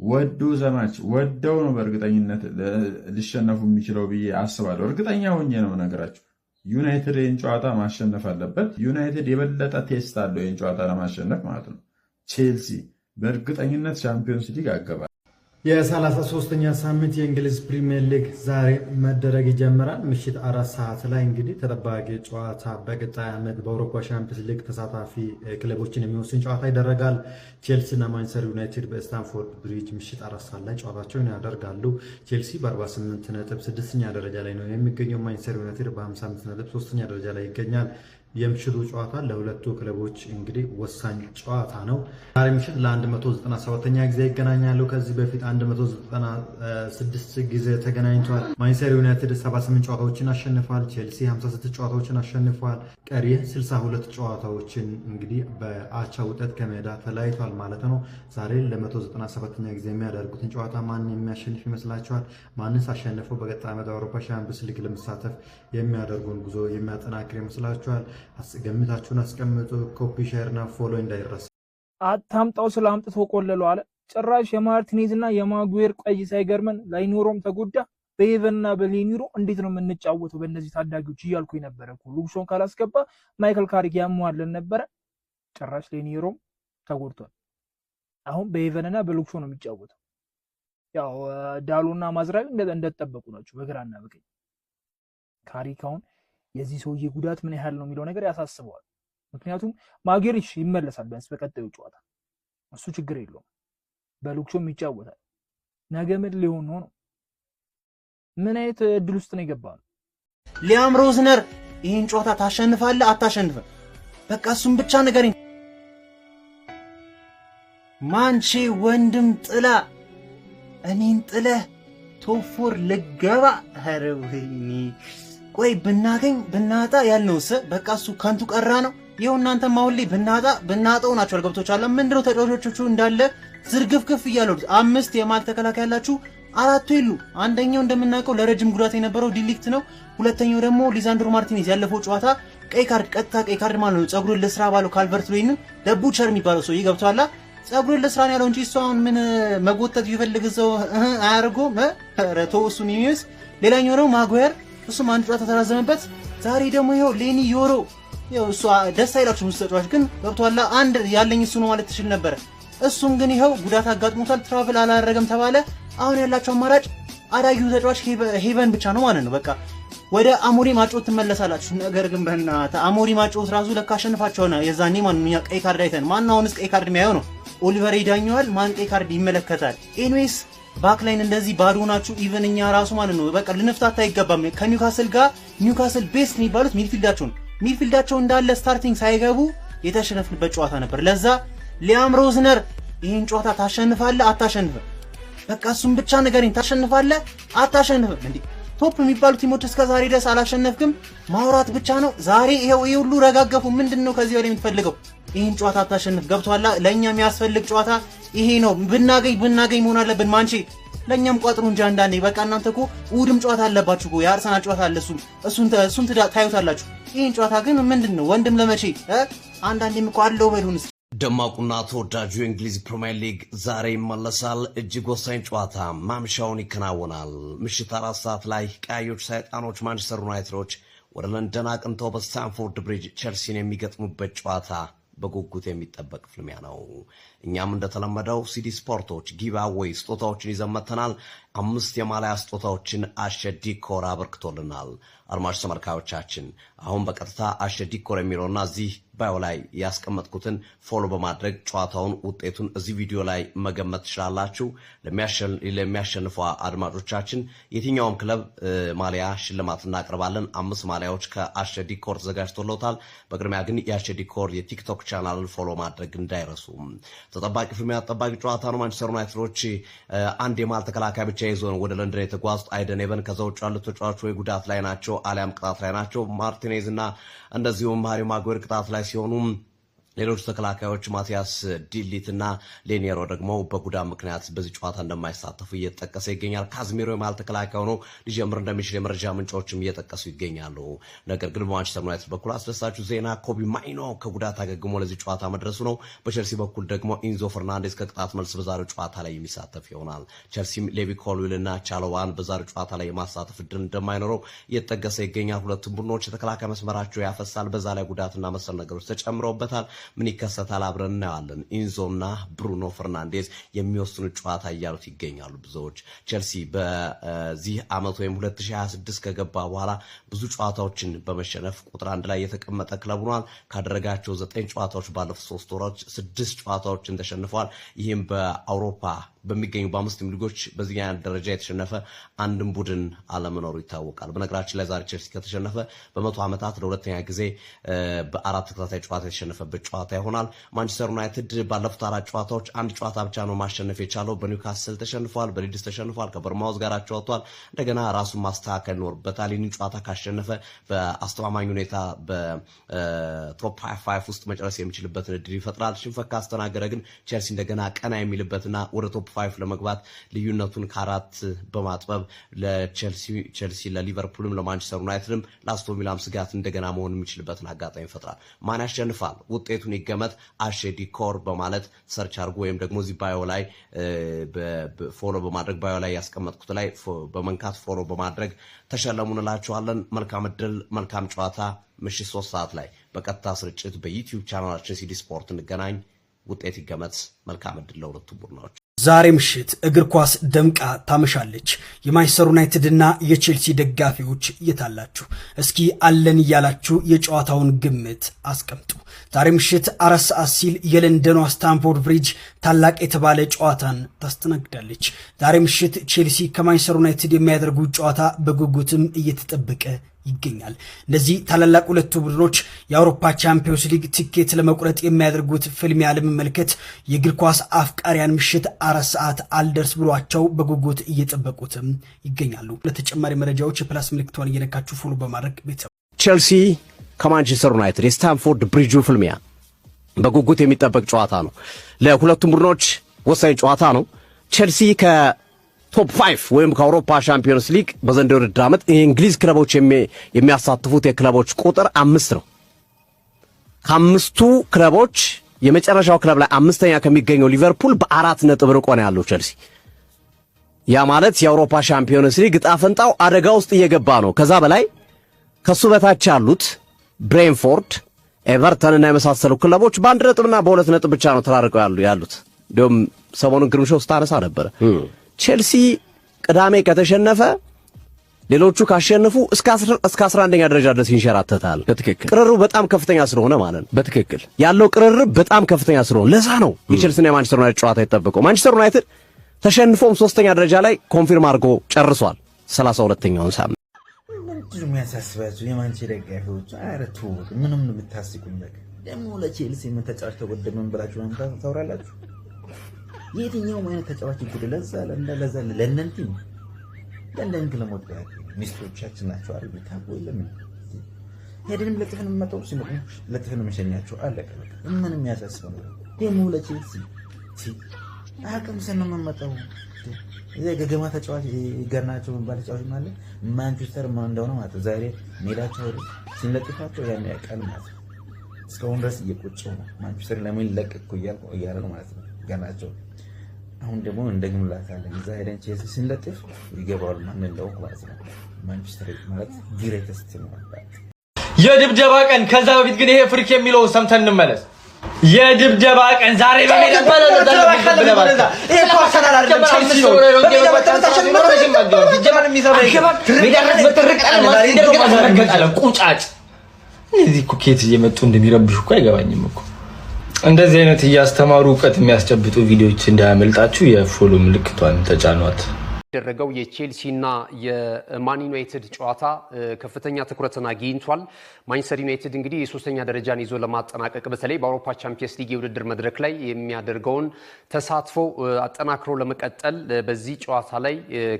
S15: ወዶ ዘማች ወደው ነው በእርግጠኝነት ሊሸነፉ የሚችለው ብዬ አስባለሁ። እርግጠኛ ሆኜ ነው ነገራቸው። ዩናይትድ ይህን ጨዋታ ማሸነፍ አለበት። ዩናይትድ የበለጠ ቴስት አለው ይህን ጨዋታ ለማሸነፍ ማለት ነው። ቼልሲ በእርግጠኝነት ሻምፒዮንስ ሊግ አገባል።
S16: የ33ኛ ሳምንት የእንግሊዝ ፕሪሚየር ሊግ ዛሬ መደረግ ይጀምራል። ምሽት 4 ሰዓት ላይ እንግዲህ ተጠባቂ ጨዋታ በቀጣይ ዓመት በአውሮፓ ሻምፒዮንስ ሊግ ተሳታፊ ክለቦችን የሚወስን ጨዋታ ይደረጋል። ቼልሲ እና ማንቸስተር ዩናይትድ በስታንፎርድ ብሪጅ ምሽት 4 ሰዓት ላይ ጨዋታቸውን ያደርጋሉ። ቼልሲ በ48 ነጥብ 6ኛ ደረጃ ላይ ነው የሚገኘው። ማንቸስተር ዩናይትድ በ55 ነጥብ 3ኛ ደረጃ ላይ ይገኛል። የምሽቱ ጨዋታ ለሁለቱ ክለቦች እንግዲህ ወሳኝ ጨዋታ ነው። ዛሬ ምሽት ለ197ኛ ጊዜ ይገናኛሉ። ከዚህ በፊት 196 ጊዜ ተገናኝቷል። ማንቸስተር ዩናይትድ 78 ጨዋታዎችን አሸንፏል። ቼልሲ 56 ጨዋታዎችን አሸንፏል። ቀሪ 62 ጨዋታዎችን እንግዲህ በአቻ ውጤት ከሜዳ ተለያይቷል ማለት ነው። ዛሬ ለ197ኛ ጊዜ የሚያደርጉትን ጨዋታ ማን የሚያሸንፍ ይመስላችኋል? ማንስ አሸንፈው በቀጣይ ዓመት አውሮፓ ሻምፒዮንስ ሊግ ለመሳተፍ የሚያደርጉን ጉዞ የሚያጠናክር ይመስላችኋል? ገምታችሁን አስቀምጡ። ኮፒ ሼር እና ፎሎ እንዳይረሳ።
S17: አታምጣው ስላምጥቶ ቆለለው አለ። ጭራሽ የማርቲኔዝ እና የማጉዌር ቀይ ሳይገርመን ላይኖሮም ተጎዳ። በኤቨንና በሌኒሮ እንዴት ነው የምንጫወተው በእነዚህ ታዳጊዎች እያልኩ ነበረ እኮ። ሉክሾን ካላስገባ ማይክል ካሪክ ያሟለን ነበረ። ጭራሽ ሌኒሮም ተጎድቷል። አሁን በኤቨንና በሉክሾ ነው የሚጫወተው። ያው ዳሎና ማዝራዊ እንደተጠበቁ ናቸው በግራና በቀኝ። ካሪክ አሁን የዚህ ሰውዬ ጉዳት ምን ያህል ነው የሚለው ነገር ያሳስበዋል። ምክንያቱም ማጌሪሽ ይመለሳል ቢያንስ በቀጣዩ ጨዋታ፣ እሱ ችግር የለውም። በሉክሾም ይጫወታል። ነገ ምን ሊሆን ነው? ምን አይነት እድል ውስጥ ነው የገባው?
S7: ሊያም ሮዝነር ይህን ጨዋታ ታሸንፋለህ አታሸንፍም? በቃ እሱም ብቻ ንገረኝ። ማንቼ ወንድም ጥላ እኔን ጥለህ ቶፕ ፎር ልገባ? ኧረ ወይኔ! ቆይ ብናገኝ ብናጣ ያልነውስ በቃ እሱ ከንቱ ቀራ ነው። ይኸው እናንተም አሁን ላይ ብናጣው ናቸው ገብቶቻል። ምንድነው ተጫዋቾቹ እንዳለ ዝርግፍግፍ እያሉት 5 የማል ተከላካይ ያላችሁ 4 የሉ። አንደኛው እንደምናውቀው ለረጅም ጉዳት የነበረው ዲሊክት ነው። ሁለተኛው ደግሞ ሊዛንድሮ ማርቲኔዝ ያለፈው ጨዋታ ቀይ ካርድ ቀጥታ ቀይ ካርድ ማለት ነው። ጸጉሩን ለስራ ባለው ካልቨርት ሎይን ደቡቸር የሚባለው ሰው ይገብቷላ። ጸጉሩን ለስራ ነው ያለው እንጂ እሱ አሁን ምን መጎተት ይፈልግ ሰው አያርጎም። ረቶ እሱ ሚሚስ። ሌላኛው ነው ማጉዌር፣ እሱም አንድ ጨዋታ ተራዘመበት። ዛሬ ደግሞ ይኸው ሌኒ ዮሮ፣ ይኸው እሱ ደስ አይላችሁም ተጫዋች ግን ገብቷላ። አንድ ያለኝ እሱ ነው ማለት ትችል ነበር። እሱም ግን ይኸው ጉዳት አጋጥሞታል፣ ትራቭል አላረገም ተባለ። አሁን ያላችሁ አማራጭ አዳጊው ተጫዋች ሄቨን ብቻ ነው ማለት ነው። በቃ ወደ አሞሪ ማጮት ትመለሳላችሁ። ነገር ግን በእናትህ አሞሪ ማጮት ራሱ ለካ አሸንፋቸው ነው የዛኔ ማንኛ ቀይ ካርድ አይተን ማን አሁንስ ቀይ ካርድ የሚያየው ነው? ኦሊቨር ይዳኘዋል። ማን ቀይ ካርድ ይመለከታል? ኤኒዌይስ ባክላይን እንደዚህ ባዶ ናችሁ። ኢቨን እኛ ራሱ ማለት ነው በቃ ልንፍታታ አይገባም። ከኒውካስል ጋር ኒውካስል ቤስት የሚባሉት ሚድፊልዳቸው እንዳለ ስታርቲንግ ሳይገቡ የተሸነፍንበት ጨዋታ ነበር። ለዛ ሊያም ሮዝነር ይህን ጨዋታ ታሸንፋለህ አታሸንፍም? በቃ እሱም ብቻ ንገረኝ። ታሸንፋለህ አታሸንፍም? እንዴ ቶፕ የሚባሉ ቲሞች እስከ ዛሬ ድረስ አላሸነፍክም። ማውራት ብቻ ነው። ዛሬ ይሄው ሁሉ ረጋገፉ። ምንድነው ከዚህ በላይ የምትፈልገው? ይህን ጨዋታ አታሸንፍ። ገብቷላ። ለኛ የሚያስፈልግ ጨዋታ ይሄ ነው። ብናገኝ መሆን አለብን። ማንቼ ለኛም ቋጥሩ እንጂ አንዳንዴ በቃ እናንተ እኮ እሑድም ጨዋታ አለባችሁ እኮ የአርሰናል ጨዋታ አለ። እሱን ታዩታላችሁ። ይህን ጨዋታ ግን ምንድነው ወንድም ለመቼ አንዳንዴም እኮ አለው በሉንስ።
S18: ደማቁና ተወዳጁ የእንግሊዝ ፕሪሚየር ሊግ ዛሬ ይመለሳል። እጅግ ወሳኝ ጨዋታ ማምሻውን ይከናወናል። ምሽት 4 ሰዓት ላይ ቀያዮች ሰይጣኖች ማንቸስተር ዩናይትዶች ወደ ለንደን አቅንተው በስታንፎርድ ብሪጅ ቼልሲን የሚገጥሙበት ጨዋታ በጉጉት የሚጠበቅ ፍልሚያ ነው። እኛም እንደተለመደው ሲዲ ስፖርቶች ጊቭአዌይ ስጦታዎችን ይዘን መጥተናል። 5 የማሊያ ስጦታዎችን አሸዲኮር አበርክቶልናል። አድማጭ ተመልካዮቻችን አሁን በቀጥታ አሸዲኮር የሚለውና እዚህ ባዮ ላይ ያስቀመጥኩትን ፎሎ በማድረግ ጨዋታውን ውጤቱን እዚህ ቪዲዮ ላይ መገመት ትችላላችሁ። ለሚያሸንፉ አድማጮቻችን የትኛውም ክለብ ማሊያ ሽልማት እናቀርባለን። 5 ማሊያዎች ከአሸዲኮር ተዘጋጅቶለታል። በቅድሚያ ግን የአሸዲኮር የቲክቶክ ቻናልን ፎሎ ማድረግ እንዳይረሱ። ተጠባቂ ፍልሚያ ተጠባቂ ጨዋታ ነው። ማንቸስተር ዩናይትዶች አንድ የማል ተከላካይ ብቻ ይዞ ነው ወደ ለንደን የተጓዙት። አይደን ኤቨን ከዛ ውጭ ያሉት ተጫዋቾች ወይ ጉዳት ላይ ናቸው አሊያም ቅጣት ላይ ናቸው። ማርቲኔዝ እና እንደዚሁም ሃሪ ማጉዌር ቅጣት ላይ ሲሆኑ ሌሎች ተከላካዮች ማቲያስ ዲሊት እና ሌኒሮ ደግሞ በጉዳት ምክንያት በዚህ ጨዋታ እንደማይሳተፉ እየተጠቀሰ ይገኛል። ካዝሚሮ የማል ተከላካይ ሆኖ ሊጀምር እንደሚችል የመረጃ ምንጮችም እየጠቀሱ ይገኛሉ። ነገር ግን በማንቸስተር ዩናይትድ በኩል አስደሳቹ ዜና ኮቢ ማይኖ ከጉዳት አገግሞ ለዚህ ጨዋታ መድረሱ ነው። በቸልሲ በኩል ደግሞ ኢንዞ ፈርናንዴዝ ከቅጣት መልስ በዛሬው ጨዋታ ላይ የሚሳተፍ ይሆናል። ቸልሲም ሌቪ ኮልዊል እና ቻሎዋን በዛሬው ጨዋታ ላይ የማሳተፍ እድል እንደማይኖረው እየተጠቀሰ ይገኛል። ሁለቱም ቡድኖች የተከላካይ መስመራቸው ያፈሳል። በዛ ላይ ጉዳትና መሰል ነገሮች ተጨምረውበታል። ምን ይከሰታል አብረን እናያለን። ኢንዞና ብሩኖ ፈርናንዴዝ የሚወስኑ ጨዋታ እያሉት ይገኛሉ ብዙዎች። ቸልሲ በዚህ አመት ወይም 2026 ከገባ በኋላ ብዙ ጨዋታዎችን በመሸነፍ ቁጥር 1 ላይ የተቀመጠ ክለብ ሆኗል። ካደረጋቸው 9 ጨዋታዎች ባለፉት 3 ወራት 6 ጨዋታዎችን ተሸንፈዋል። ይህም በአውሮፓ በሚገኙ በአምስቱም ሊጎች በዚህ አይነት ደረጃ የተሸነፈ አንድም ቡድን አለመኖሩ ይታወቃል። በነገራችን ላይ ዛሬ ቼልሲ ከተሸነፈ በ100 ዓመታት ለሁለተኛ ጊዜ በአራት ተከታታይ ጨዋታ የተሸነፈበት ጨዋታ ይሆናል። ማንቸስተር ዩናይትድ ባለፉት 4 ጨዋታዎች አንድ ጨዋታ ብቻ ነው ማሸነፍ የቻለው። በኒውካስል ተሸንፏል፣ በሊድስ ተሸንፏል፣ ከበርማውዝ ጋር አጫውቷል። እንደገና ራሱን ማስተካከል ይኖርበታል። ይህንን ጨዋታ ካሸነፈ በአስተማማኝ ሁኔታ በቶፕ 5 ውስጥ መጨረስ የሚችልበትን እድል ይፈጥራል። ሽንፈት ካስተናገረ ግን ቼልሲ እንደገና ቀና የሚልበትና ወደ ቶፕ 5 ለመግባት ልዩነቱን ከ4 በማጥበብ ለቼልሲ ለሊቨርፑልም ለማንቸስተር ዩናይትድም ለአስቶን ቪላም ስጋት እንደገና መሆን የሚችልበትን አጋጣሚ ይፈጥራል። ማን ያሸንፋል? ውጤቱን ይገመት @ዲኮር በማለት ሰርች አድርጎ ወይም ደግሞ እዚህ ባዮ ላይ ፎሎ በማድረግ ባዮ ላይ ያስቀመጥኩት ላይ በመንካት ፎሎ በማድረግ ተሸለሙ እንላችኋለን። መልካም እድል፣ መልካም ጨዋታ። ምሽት 3 ሰዓት ላይ በቀጥታ ስርጭት በዩቲዩብ ቻናላችን ሲዲ ስፖርት እንገናኝ። ውጤት ይገመት። መልካም እድል ለሁለቱም ቡድኖች።
S19: ዛሬ ምሽት እግር ኳስ ደምቃ ታመሻለች። የማንቸስተር ዩናይትድና የቼልሲ ደጋፊዎች የታላችሁ እስኪ አለን እያላችሁ የጨዋታውን ግምት አስቀምጡ። ዛሬ ምሽት 4 ሰዓት ሲል የለንደኗ ስታንፎርድ ብሪጅ ታላቅ የተባለ ጨዋታን ታስተናግዳለች። ዛሬ ምሽት ቼልሲ ከማንቸስተር ዩናይትድ የሚያደርጉት ጨዋታ በጉጉትም እየተጠበቀ ይገኛል። እነዚህ ታላላቅ ሁለቱ ቡድኖች የአውሮፓ ቻምፒዮንስ ሊግ ቲኬት ለመቁረጥ የሚያደርጉት ፍልሚያ ለመመልከት የእግር ኳስ አፍቃሪያን ምሽት 4 ሰዓት አልደርስ ብሏቸው በጉጉት እየጠበቁትም ይገኛሉ። ለተጨማሪ መረጃዎች የፕላስ ምልክቷን እየነካችሁ ፎሎ በማድረግ ቤተሰብ
S18: ቼልሲ ከማንቸስተር ዩናይትድ የስታንፎርድ ብሪጁ ፍልሚያ በጉጉት የሚጠበቅ ጨዋታ ነው። ለሁለቱም ቡድኖች ወሳኝ ጨዋታ ነው። ቼልሲ ቶፕ 5 ወይም ከአውሮፓ ቻምፒዮንስ ሊግ በዘንድሮው ውድድር ዓመት የእንግሊዝ ክለቦች የሚያሳትፉት የክለቦች ቁጥር 5 ነው። ከአምስቱ ክለቦች የመጨረሻው ክለብ ላይ 5ኛ ከሚገኘው ሊቨርፑል በ4 ነጥብ ርቆ ነው ያለው ቼልሲ። ያ ማለት የአውሮፓ ቻምፒዮንስ ሊግ ዕጣ ፈንታው አደጋ ውስጥ እየገባ ነው። ከዛ በላይ ከሱ በታች ያሉት ብሬንፎርድ፣ ኤቨርተን እና የመሳሰሉ ክለቦች በ1 ነጥብና በ2 ነጥብ ብቻ ነው ተራርቀው ያሉት። እንደውም ሰሞኑን ግርምሾው ስታነሳ ነበረ ቼልሲ ቅዳሜ ከተሸነፈ ሌሎቹ ካሸነፉ እስከ 11ኛ ደረጃ ድረስ ይንሸራተታል። በትክክል ቅርርቡ በጣም ከፍተኛ ስለሆነ ማለት ነው። በትክክል ያለው ቅርርብ በጣም ከፍተኛ ስለሆነ ለዛ ነው የቼልሲና የማንቸስተር ዩናይትድ ጨዋታ የተጠበቀው። ማንቸስተር ዩናይትድ ተሸንፎም 3ኛ ደረጃ ላይ ኮንፊርም አድርጎ ጨርሷል 32ኛውን ሳምንት።
S20: ምንድን ነው የሚያሳስባችሁ የማንቸስተር ደጋፊዎች? ኧረ ተው፣ ምንም ነው የምታስቁኝ። በቃ ደግሞ ለቼልሲ ምን ተጫዋች ተጎደመን ብላችሁ ነው ታወራላችሁ? የትኛውም አይነት ተጫዋች ይጉድ ለዛ ለእናንተ ለእንደን ክለሞች ጋር ሚስቶቻችን ናቸው አይደል? ታውቁ ለምን ሄደንም ለጥፈን መጣው ሲመጡ ለጥፈን መሸኛቸው አለቀ። ምንም የሚያሳስበው ነው ደግሞ ለቼልሲ አቅም ሰነም መጣው የገገማ ተጫዋች ገርናቸው ባለ ተጫዋች ማለት ማንቸስተር ማን እንደሆነ ማለት ዛሬ ሜዳቸው ሲለጥፋቸው ያን ያቃል ማለት እስካሁን ድረስ እየቆጨው ነው። ማንቸስተር ለምን ለቀቁ እያለ ነው ማለት ነው ገርናቸው። አሁን ደግሞ እንደግምላታለን እዛ ሄደን ቼልሲ ሲለጥፍ ይገባዋል ማን ነው ማለት ነው። ማንቸስተር ማለት ግሬተስት ነው
S21: የድብደባ ቀን። ከዛ በፊት ግን ይሄ ፍሪክ የሚለውን ሰምተን እንመለስ። የድብደባ ቀን ዛሬ በሜዳ ቁጫጭ እነዚህ እኮ ከየት እየመጡ እንደሚረብሹ እኮ አይገባኝም እኮ። እንደዚህ አይነት እያስተማሩ እውቀት የሚያስጨብጡ ቪዲዮዎች እንዳያመልጣችሁ የፎሎ ምልክቷን ተጫኗት።
S22: የተደረገው የቼልሲና የማን ዩናይትድ ጨዋታ ከፍተኛ ትኩረትን አግኝቷል። ማንቸስተር ዩናይትድ እንግዲህ የሶስተኛ ደረጃን ይዞ ለማጠናቀቅ በተለይ በአውሮፓ ቻምፒየንስ ሊግ የውድድር መድረክ ላይ የሚያደርገውን ተሳትፎ አጠናክሮ ለመቀጠል በዚህ ጨዋታ ላይ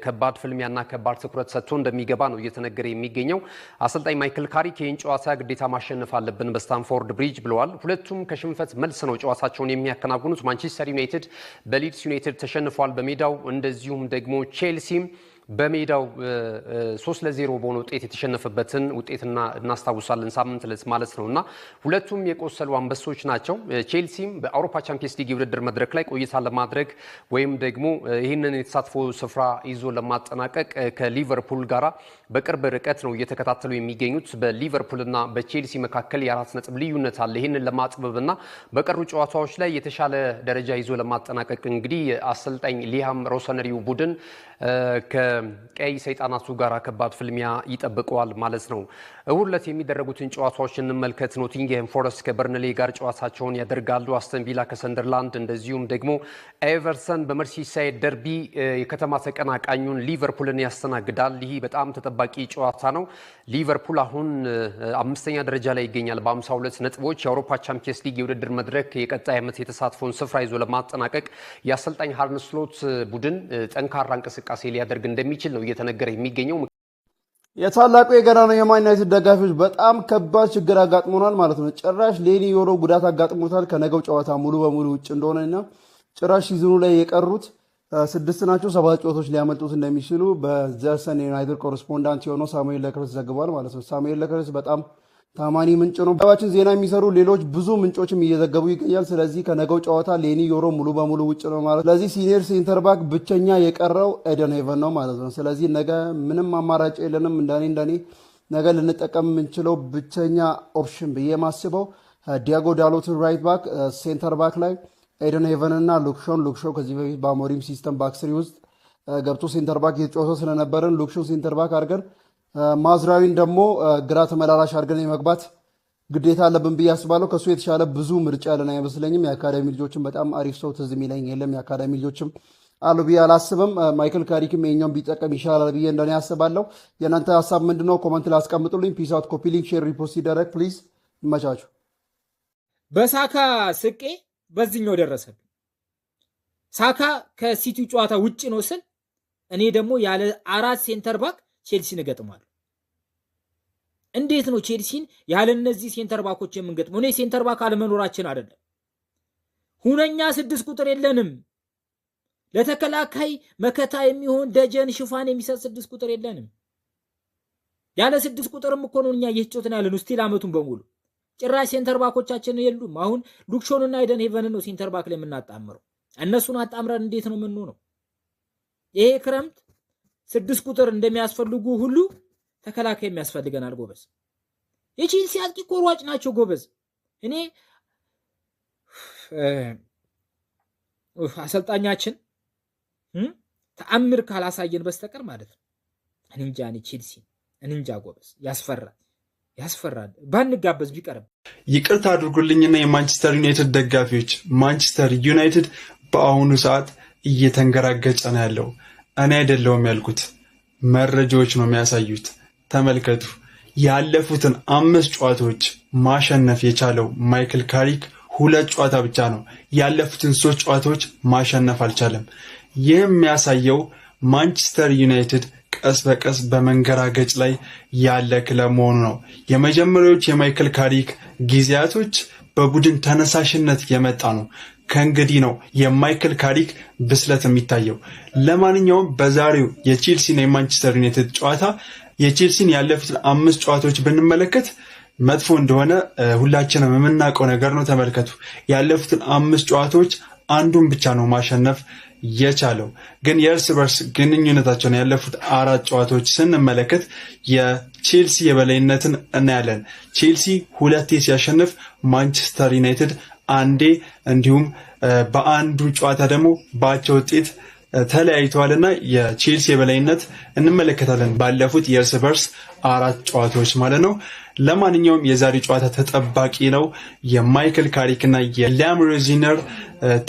S22: ከባድ ፍልሚያና ከባድ ትኩረት ሰጥቶ እንደሚገባ ነው እየተነገረ የሚገኘው። አሰልጣኝ ማይክል ካሪክ ይህን ጨዋታ ግዴታ ማሸነፍ አለብን በስታንፎርድ ብሪጅ ብለዋል። ሁለቱም ከሽንፈት መልስ ነው ጨዋታቸውን የሚያከናውኑት። ማንቸስተር ዩናይትድ በሊድስ ዩናይትድ ተሸንፏል በሜዳው። እንደዚሁም ደግሞ ቼልሲም በሜዳው 3-0 በሆነ ውጤት የተሸነፈበትን ውጤትና እናስታውሳለን ሳምንት ማለት ነውና ሁለቱም የቆሰሉ አንበሶች ናቸው። ቼልሲም በአውሮፓ ቻምፒየንስ ሊግ የውድድር መድረክ ላይ ቆይታ ለማድረግ ወይም ደግሞ ይህንን የተሳትፎ ስፍራ ይዞ ለማጠናቀቅ ከሊቨርፑል ጋራ በቅርብ ርቀት ነው እየተከታተሉ የሚገኙት። በሊቨርፑልና በቼልሲ መካከል የ4 ነጥብ ልዩነት አለ። ይህንን ለማጥበብና በቀሩ ጨዋታዎች ላይ የተሻለ ደረጃ ይዞ ለማጠናቀቅ እንግዲህ አሰልጣኝ ሊያም ሮሰነሪው ቡድን ከቀይ ሰይጣናቱ ጋር ከባድ ፍልሚያ ይጠብቀዋል ማለት ነው። እሁድ ዕለት የሚደረጉትን ጨዋታዎች እንመልከት። ኖቲንግሃም ፎረስት ከበርንሌ ጋር ጨዋታቸውን ያደርጋሉ። አስተን ቪላ ከሰንደርላንድ፣ እንደዚሁም ደግሞ ኤቨርተን በመርሲሳይድ ደርቢ የከተማ ተቀናቃኙን ሊቨርፑልን ያስተናግዳል። ይህ በጣም ተጠባቂ ጨዋታ ነው። ሊቨርፑል አሁን 5ኛ ደረጃ ላይ ይገኛል በ52 ነጥቦች። የአውሮፓ ቻምፒየንስ ሊግ የውድድር መድረክ የቀጣይ ዓመት የተሳትፎን ስፍራ ይዞ ለማጠናቀቅ የአሰልጣኝ አርነ ስሎት ቡድን ጠንካራ እንቅስቃሴ ሊያደርግ እንደሚችል ነው እየተነገረ የሚገኘው።
S1: የታላቁ የገናና የማን ዩናይትድ ደጋፊዎች በጣም ከባድ ችግር አጋጥሞናል ማለት ነው። ጭራሽ ሌኒ ዮሮ ጉዳት አጋጥሞታል ከነገው ጨዋታ ሙሉ በሙሉ ውጭ እንደሆነና ጭራሽ ሲዝኑ ላይ የቀሩት 6 ናቸው። 7 ጨዋታዎች ሊያመልጡት እንደሚችሉ በዘሰን ዩናይትድ ኮረስፖንዳንት የሆነው ሳሙኤል ለክረስ ዘግቧል ማለት ነው። ሳሙኤል ለክረስ በጣም ታማኒ ምንጭ ነው። ባባችን ዜና የሚሰሩ ሌሎች ብዙ ምንጮችም እየዘገቡ ይገኛል። ስለዚህ ከነገው ጨዋታ ሌኒ ዮሮ ሙሉ በሙሉ ውጭ ነው ማለት። ስለዚህ ሲኒየር ሴንተር ባክ ብቸኛ የቀረው ኤደን ሄቨን ነው ማለት ነው። ስለዚህ ነገ ምንም አማራጭ የለንም። እንደኔ ነገ ልንጠቀም የምንችለው ብቸኛ ኦፕሽን ብዬ ማስበው ዲያጎ ዳሎትን ራይት ባክ፣ ሴንተር ባክ ላይ ኤደን ሄቨን እና ሉክሾን ከዚህ በፊት በአሞሪም ሲስተም ባክ ስሪ ውስጥ ገብቶ ሴንተር ባክ የተጫወተ ስለነበረን ሉክሾን ሴንተር ባክ አድርገን ማዝራዊን ደግሞ ግራ ተመላላሽ አድርገን የመግባት ግዴታ አለብን ብዬ አስባለሁ። ከሱ የተሻለ ብዙ ምርጫ ያለን አይመስለኝም። የአካዳሚ ልጆችም በጣም አሪፍ ሰው ትዝ የሚለኝ የለም። የአካዳሚ ልጆችም አሉ ብዬ አላስብም። ማይክል ካሪክም የኛውን ቢጠቀም ይሻላል ብዬ እንደኔ አስባለሁ። የእናንተ ሀሳብ ምንድነው? ኮመንት ላይ አስቀምጡልኝ። ፒስ አውት። ኮፒ ሊንክ፣ ሼር፣ ሪፖስት ይደረግ ፕሊዝ። ይመቻችሁ።
S17: በሳካ ስቄ በዚህኛው ደረሰብኝ። ሳካ ከሲቲው ጨዋታ ውጭ ነው ስል እኔ ደግሞ ያለ 4 ሴንተር ባክ ቼልሲን እገጥማለሁ። እንዴት ነው ቼልሲን ያለ እነዚህ ሴንተር ባኮች የምንገጥመው? እኔ ሴንተር ባክ አለመኖራችን አይደለም፣ ሁነኛ 6 ቁጥር የለንም። ለተከላካይ መከታ የሚሆን ደጀን ሽፋን የሚሰጥ 6 ቁጥር የለንም። ያለ 6 ቁጥርም እኮ ነው እኛ እየተጫወትን ያለን ስቲል አመቱን በሙሉ። ጭራሽ ሴንተር ባኮቻችን የሉም። አሁን ሉክሾንና ኤደን ሄቨንን ነው ሴንተር ባክ ላይ የምናጣምረው። እነሱን አጣምረን እንዴት ነው የምንሆነው? ይሄ ክረምት 6 ቁጥር እንደሚያስፈልጉ ሁሉ ተከላካይ የሚያስፈልገናል ጎበዝ። የቼልሲ አጥቂ እኮ ሯጭ ናቸው ጎበዝ። እኔ አሰልጣኛችን ተአምር ካላሳየን በስተቀር ማለት ነው እንጃ። እኔ ቼልሲ እንጃ ጎበዝ፣ ያስፈራል። ባንጋበዝ ቢቀርብ።
S3: ይቅርታ አድርጉልኝና የማንቸስተር ዩናይትድ ደጋፊዎች፣ ማንቸስተር ዩናይትድ በአሁኑ ሰዓት እየተንገራገጨ ነው ያለው። እኔ አይደለሁም ያልኩት፣ መረጃዎች ነው የሚያሳዩት። ተመልከቱ። ያለፉትን 5 ጨዋታዎች ማሸነፍ የቻለው ማይክል ካሪክ 2 ጨዋታ ብቻ ነው። ያለፉትን 3 ጨዋታዎች ማሸነፍ አልቻለም። ይህ የሚያሳየው ማንቸስተር ዩናይትድ ቀስ በቀስ በመንገራገጭ ላይ ያለ ክለብ መሆኑ ነው። የመጀመሪያዎቹ የማይክል ካሪክ ጊዜያቶች በቡድን ተነሳሽነት የመጣ ነው። ከእንግዲህ ነው የማይክል ካሪክ ብስለት የሚታየው። ለማንኛውም በዛሬው የቼልሲና የማንቸስተር ዩናይትድ ጨዋታ የቼልሲን ያለፉትን 5 ጨዋታዎች ብንመለከት መጥፎ እንደሆነ ሁላችንም የምናውቀው ነገር ነው። ተመልከቱ። ያለፉትን 5 ጨዋታዎች አንዱን ብቻ ነው ማሸነፍ የቻለው። ግን የእርስ በርስ ግንኙነታቸውን ያለፉት 4 ጨዋታዎች ስንመለከት የቼልሲ የበላይነትን እናያለን። ቼልሲ 2 ሲያሸንፍ ማንቸስተር ዩናይትድ 1፣ እንዲሁም በአንዱ ጨዋታ ደግሞ በአቻ ውጤት ተለያይተዋልና የቼልሲ የበላይነት እንመለከታለን ባለፉት የእርስ በርስ 4 ጨዋታዎች ማለት ነው። ለማንኛውም የዛሬ ጨዋታ ተጠባቂ ነው። የማይክል ካሪክና የሊያም ሮዚነር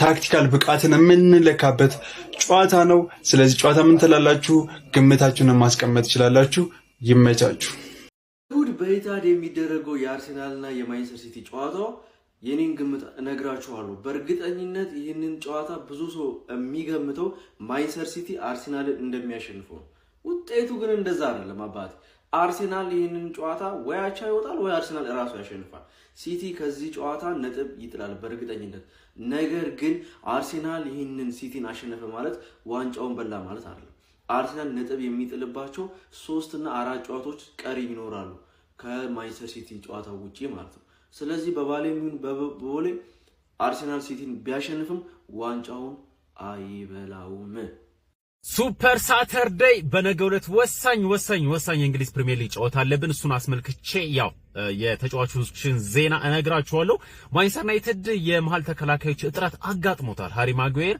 S3: ታክቲካል ብቃትን የምንለካበት ጨዋታ ነው። ስለዚህ ጨዋታ ምን ትላላችሁ? ግምታችሁን ማስቀመጥ ትችላላችሁ። ይመቻችሁ።
S23: እሑድ በኢታድ የሚደረገው የአርሴናልና የማንቸስተር ሲቲ ጨዋታው የኔን ግምት እነግራችኋለሁ። በእርግጠኝነት ይህንን ጨዋታ ብዙ ሰው የሚገምተው ማንቸስተር ሲቲ አርሴናልን እንደሚያሸንፈው፣ ውጤቱ ግን እንደዛ አይደለም አባት። አርሴናል ይህንን ጨዋታ ወይ አቻ ይወጣል ወይ አርሴናል እራሱ ያሸንፋል። ሲቲ ከዚህ ጨዋታ ነጥብ ይጥላል በእርግጠኝነት። ነገር ግን አርሴናል ይህንን ሲቲን አሸነፈ ማለት ዋንጫውን በላ ማለት አይደለም። አርሴናል ነጥብ የሚጥልባቸው 3 እና 4 ጨዋታዎች ቀሪ ይኖራሉ ከማንቸስተር ሲቲ ጨዋታ ውጪ ማለት ነው። ስለዚህ በባሌም በቦሌ አርሴናል ሲቲን ቢያሸንፍም ዋንጫውን አይበላውም።
S24: ሱፐር ሳተርዴይ በነገው ዕለት ወሳኝ የእንግሊዝ ፕሪሚየር ሊግ ጨዋታ አለብን። እሱን አስመልክቼ ያው የተጫዋቾችን ዜና እነግራችኋለሁ። ማንቸስተር ዩናይትድ የመሃል ተከላካዮች እጥረት አጋጥሞታል። ሃሪ ማጉዌር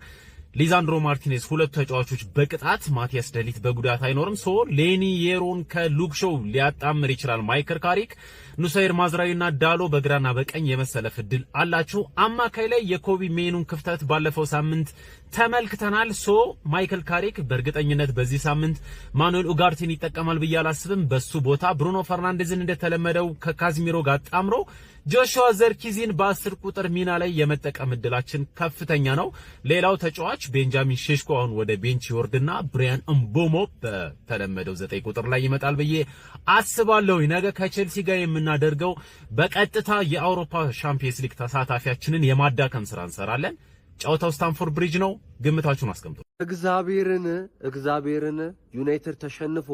S24: ሊዛንድሮ ማርቲኔዝ ሁለቱ ተጫዋቾች በቅጣት ማቲያስ ደሊት በጉዳት አይኖርም። ሶ ሌኒ የሮን ከሉክ ሾው ሊያጣምር ይችላል። ማይከል ካሪክ፣ ኑሳይር ማዝራዊና ዳሎ በግራና በቀኝ የመሰለፍ እድል አላቸው። አማካይ ላይ የኮቢ ሜኑን ክፍተት ባለፈው ሳምንት ተመልክተናል። ሶ ማይከል ካሪክ በእርግጠኝነት በዚህ ሳምንት ማኑኤል ኡጋርቴን ይጠቀማል ብዬ አላስብም። በሱ ቦታ ብሩኖ ፈርናንዴዝን እንደተለመደው ከካዝሚሮ ጋር ጣምሮ ጆሹዋ ዘርኪዚን በ10 ቁጥር ሚና ላይ የመጠቀም እድላችን ከፍተኛ ነው። ሌላው ተጫዋች ቤንጃሚን ሼሽኮ አሁን ወደ ቤንች ይወርድና ብሪያን እምቦሞ በተለመደው 9 ቁጥር ላይ ይመጣል ብዬ አስባለሁ። ነገ ከቼልሲ ጋር የምናደርገው በቀጥታ የአውሮፓ ሻምፒየንስ ሊግ ተሳታፊያችንን የማዳከም ስራ እንሰራለን። ጨዋታው ስታንፎርድ ብሪጅ ነው። ግምታችሁን አስቀምጡ።
S5: እግዚአብሔርን ዩናይትድ ተሸንፎ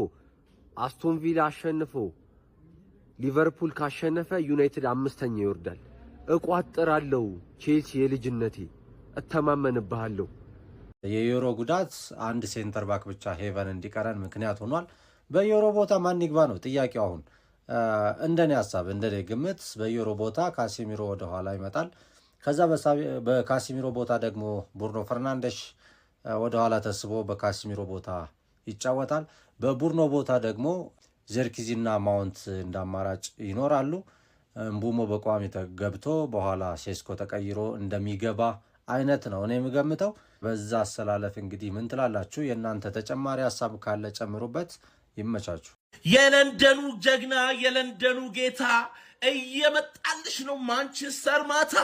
S5: አስቶን ቪላ አሸንፎ ሊቨርፑል ካሸነፈ ዩናይትድ 5ኛ ይወርዳል። እቋጥራለሁ። ቼልሲ የልጅነቴ እተማመንብሃለሁ።
S6: የዩሮ ጉዳት አንድ ሴንተር ባክ ብቻ ሄቨን እንዲቀረን ምክንያት ሆኗል። በዩሮ ቦታ ማን ይግባ ነው ጥያቄው። አሁን እንደኔ ሐሳብ እንደኔ ግምት በዩሮ ቦታ ካሲሚሮ ወደ ኋላ ይመጣል። ከዛ በካሲሚሮ ቦታ ደግሞ ቡርኖ ፈርናንዴሽ ወደ ኋላ ተስቦ በካሲሚሮ ቦታ ይጫወታል። በቡርኖ ቦታ ደግሞ ዘርኪዚና ማውንት እንደ አማራጭ ይኖራሉ። እምቡሞ በቋሚ ገብቶ በኋላ ሴስኮ ተቀይሮ እንደሚገባ አይነት ነው እኔ የምገምተው። በዛ አሰላለፍ እንግዲህ ምን ትላላችሁ? የእናንተ ተጨማሪ ሀሳብ ካለ ጨምሩበት። ይመቻችሁ።
S8: የለንደኑ ጀግና የለንደኑ ጌታ እየመጣልሽ ነው ማንቸስተር ማታ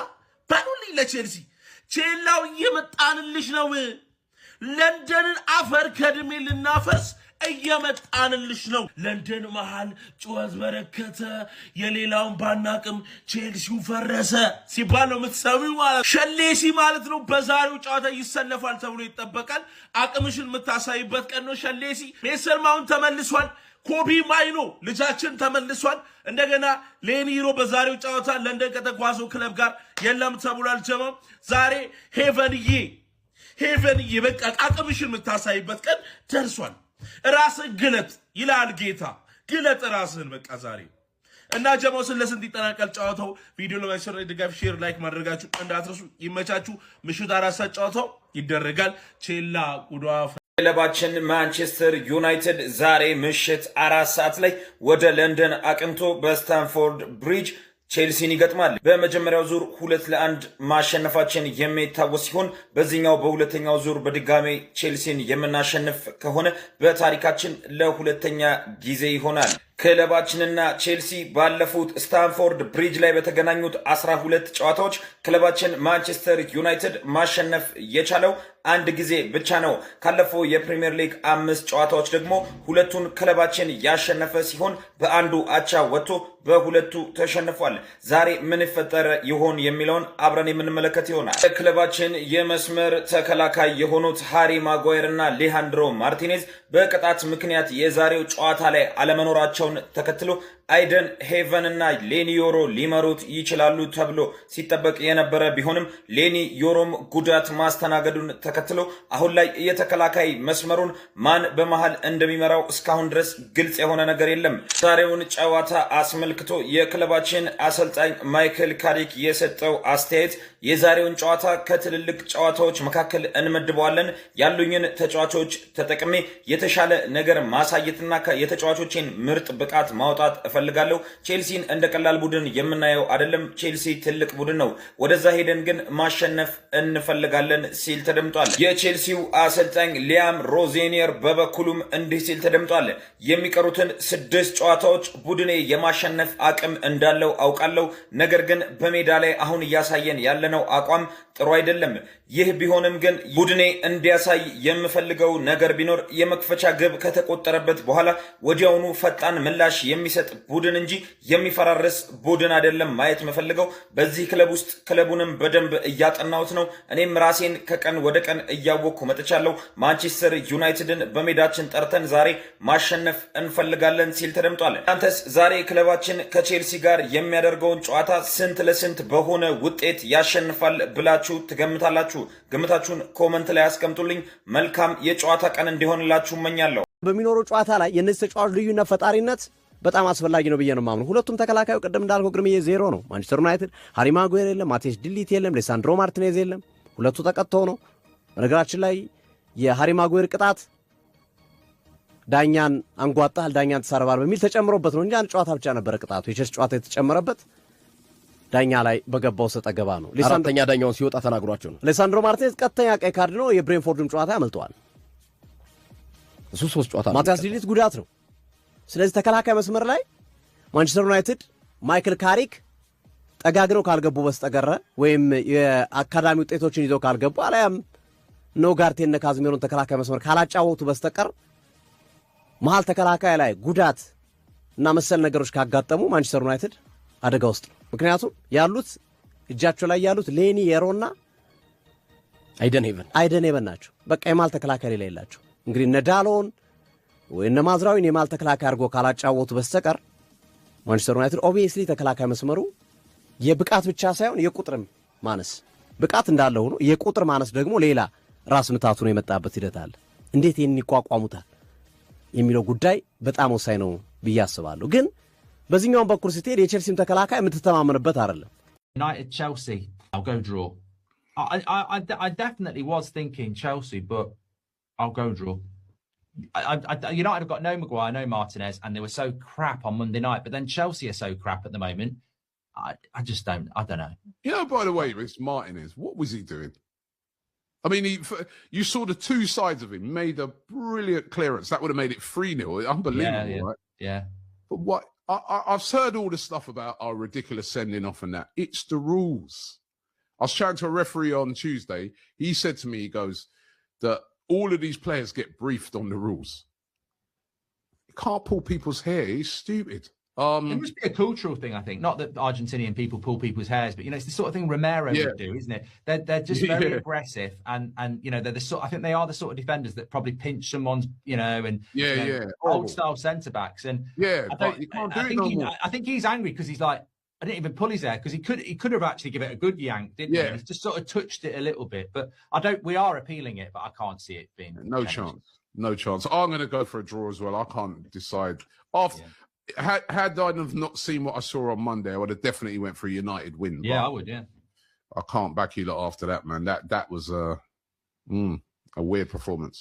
S8: በሉልኝ ለቼልሲ ቼላው እየመጣንልሽ ነው። ለንደንን አፈር ከድሜ ልናፈስ እየመጣንልሽ ነው። ለንደን መሃል ጩኸት በረከተ፣ የሌላውን ባናቅም ቼልሲው ፈረሰ ሲባል ነው የምትሰሚው ማለት ሸሌሲ ማለት ነው። በዛሬው ጨዋታ ይሰለፋል ተብሎ ይጠበቃል። አቅምሽን የምታሳይበት ቀን ነው ሸሌሲ። ሜሰን ማውንት ተመልሷል። ኮቢ ማይኖ ልጃችን ተመልሷል። እንደገና ሌኒሮ በዛሬው ጨዋታ ለንደን ከተጓዘው ክለብ ጋር የለም ተብሏል። ጀማም ዛሬ ሄቨንዬ በቃ አቅምሽን የምታሳይበት ቀን ደርሷል። ራስን ግለጥ ይላል ጌታ። ግለጥ ራስን በቃ ዛሬ እና ጀማው ስለስንት ይጠናቀል ጨዋታው። ቪዲዮ ለማይሰራ ድጋፍ ሼር ላይክ ማድረጋችሁ እንዳትረሱ። ይመቻችሁ። ምሽት 4 ሰዓት ጨዋታው ይደረጋል። ቼላ ቁዷ
S9: ክለባችን ማንቸስተር ዩናይትድ ዛሬ ምሽት 4 ሰዓት ላይ ወደ ለንደን አቅንቶ በስታንፎርድ ብሪጅ ቼልሲን ይገጥማል። በመጀመሪያው ዙር 2-1 ማሸነፋችን የሚታወስ ሲሆን በዚህኛው በሁለተኛው ዙር በድጋሜ ቼልሲን የምናሸንፍ ከሆነ በታሪካችን ለሁለተኛ ጊዜ ይሆናል። ክለባችንና ቼልሲ ባለፉት ስታንፎርድ ብሪጅ ላይ በተገናኙት 12 ጨዋታዎች ክለባችን ማንቸስተር ዩናይትድ ማሸነፍ የቻለው አንድ ጊዜ ብቻ ነው። ካለፈው የፕሪሚየር ሊግ 5 ጨዋታዎች ደግሞ ሁለቱን ክለባችን ያሸነፈ ሲሆን በአንዱ አቻ ወጥቶ በሁለቱ ተሸንፏል። ዛሬ ምን ይፈጠር ይሆን የሚለውን አብረን የምንመለከት ይሆናል። ክለባችን የመስመር ተከላካይ የሆኑት ሃሪ ማጓየር እና ሌሃንድሮ ማርቲኔዝ በቅጣት ምክንያት የዛሬው ጨዋታ ላይ አለመኖራቸውን ተከትሎ አይደን ሄቨን እና ሌኒ ዮሮ ሊመሩት ይችላሉ ተብሎ ሲጠበቅ የነበረ ቢሆንም ሌኒ ዮሮም ጉዳት ማስተናገዱን ተከትሎ አሁን ላይ የተከላካይ መስመሩን ማን በመሃል እንደሚመራው እስካሁን ድረስ ግልጽ የሆነ ነገር የለም። ዛሬውን ጨዋታ አስመልክቶ የክለባችን አሰልጣኝ ማይክል ካሪክ የሰጠው አስተያየት የዛሬውን ጨዋታ ከትልልቅ ጨዋታዎች መካከል እንመድበዋለን። ያሉኝን ተጫዋቾች ተጠቅሜ የተሻለ ነገር ማሳየትና የተጫዋቾችን ምርጥ ብቃት ማውጣት እፈልጋለሁ። ቼልሲን እንደ ቀላል ቡድን የምናየው አይደለም። ቼልሲ ትልቅ ቡድን ነው። ወደዛ ሄደን ግን ማሸነፍ እንፈልጋለን ሲል ተደምጧል። የቼልሲው አሰልጣኝ ሊያም ሮዜኒየር በበኩሉም እንዲህ ሲል ተደምጧል። የሚቀሩትን 6 ጨዋታዎች ቡድኔ የማሸነፍ አቅም እንዳለው አውቃለሁ። ነገር ግን በሜዳ ላይ አሁን እያሳየን ያለነው አቋም ጥሩ አይደለም። ይህ ቢሆንም ግን ቡድኔ እንዲያሳይ የምፈልገው ነገር ቢኖር የመክፈቻ ግብ ከተቆጠረበት በኋላ ወዲያውኑ ፈጣን ምላሽ የሚሰጥ ቡድን እንጂ የሚፈራርስ ቡድን አይደለም ማየት የምፈልገው። በዚህ ክለብ ውስጥ ክለቡንም በደንብ እያጠናሁት ነው። እኔም ራሴን ከቀን ወደ ቀን እያወቅኩ መጥቻለሁ። ማንቸስተር ዩናይትድን በሜዳችን ጠርተን ዛሬ ማሸነፍ እንፈልጋለን ሲል ተደምጧል። እናንተስ ዛሬ ክለባችን ከቼልሲ ጋር የሚያደርገውን ጨዋታ ስንት ለስንት በሆነ ውጤት ያሸንፋል ብላችሁ ትገምታላችሁ? ግምታችሁን ኮመንት ላይ አስቀምጡልኝ። መልካም የጨዋታ ቀን እንዲሆንላችሁ እመኛለሁ።
S25: በሚኖረው ጨዋታ ላይ የነዚህ ተጫዋቾች ልዩነት ፈጣሪነት በጣም አስፈላጊ ነው ብዬ ነው የማምነው። ሁለቱም ተከላካዩ ቅድም እንዳልከው ግርምዬ 0 ነው። ማንቸስተር ዩናይትድ ሃሪ ማጉዌር የለም፣ ማቲያስ ዲሊት የለም፣ ሌሳንድሮ ማርቲኔዝ የለም። ሁለቱ ተቀጥተው ነው በነገራችን ላይ የሃሪ ማጉዌር ቅጣት ዳኛን አንጓጣል፣ ዳኛን ተሳርባል በሚል ተጨምሮበት ነው እንጂ አንድ ጨዋታ ብቻ ነበረ ቅጣቱ። የቼልሲ ጨዋታ የተጨመረበት ዳኛ ላይ በገባው ሰጠ ገባ ነው።
S2: አራተኛ ዳኛውን ሲወጣ ተናግሯቸው ነው።
S25: ሌሳንድሮ ማርቲኔዝ ቀጥተኛ ቀይ ካርድ ነው። የብሬንፎርድም ጨዋታ ያመልጠዋል።
S2: እሱ 3 ጨዋታ
S25: ማቲያስ ዲሊት ጉዳት ነው። ስለዚህ ተከላካይ መስመር ላይ ማንቸስተር ዩናይትድ ማይክል ካሪክ ጠጋግነው ካልገቡ በስተቀረ ወይም የአካዳሚ ውጤቶችን ይዘው ካልገቡ አለያም ኖጋርቴና ካዝሜሮን ተከላካይ መስመር ካላጫወቱ በስተቀር መሃል ተከላካይ ላይ ጉዳት እና መሰል ነገሮች ካጋጠሙ ማንቸስተር ዩናይትድ አደጋ ውስጥ ነው። ምክንያቱም ያሉት እጃቸው ላይ ያሉት ሌኒ የሮና
S2: አይደን ሄቨን
S25: ናቸው። በቃ የመሃል ተከላካይ ላይ የላቸው። እንግዲህ እነ ዳሎን ወይ እነ ማዝራዊን የመሃል ተከላካይ አድርጎ ካላጫወቱ በስተቀር ማንቸስተር ዩናይትድ ኦብቪየስሊ ተከላካይ መስመሩ የብቃት ብቻ ሳይሆን የቁጥርም ማነስ ብቃት እንዳለ ሆኖ የቁጥር ማነስ ደግሞ ሌላ ራስ ምታቱ ነው የመጣበት ሂደት አለ። እንዴት ይህን ይቋቋሙታል የሚለው ጉዳይ በጣም ወሳኝ ነው ብዬ አስባለሁ። ግን በዚህኛው በኩል ስትሄድ የቼልሲም ተከላካይ የምትተማመንበት አይደለም።
S4: United Chelsea, I'll go draw. I definitely was thinking Chelsea, but I'll go draw. United have got no Maguire, no Martinez, and they were so crap on Monday night. But then Chelsea are so crap at the moment. I just don't. I don't know.
S10: You know, by the way, Rich Martinez, what was he doing? I mean, you saw the two sides of him. Made a brilliant clearance. That would have made it 3-0. Unbelievable, right?
S4: Yeah.
S10: But what? I've heard all this stuff about our ridiculous sending off and that. It's the rules. I was chatting to a referee on Tuesday. He said to me, he goes, that all of these players get briefed on the rules. You can't pull people's hair. It's stupid.
S4: It must be a cultural thing, I think. Not that Argentinian people pull people's hairs, but it's the sort of thing Romero would do, isn't it? They're just very aggressive, and they're the sort. I think they are the sort of defenders that probably pinch someone's, old style centre backs. And
S10: but you can't do it no more.
S4: I think he's angry because he's like, I didn't even pull his hair because he could have actually given it a good yank, didn't he? He's just sort of touched it a little bit, but we are appealing it, but I can't see it being
S10: No chance. I'm going to go for a draw as well. I can't decide after. Had I not seen what I saw on Monday, I would have definitely went for a United win.
S4: Yeah, I would, yeah.
S10: I can't back you lot after that, man. That was a weird performance.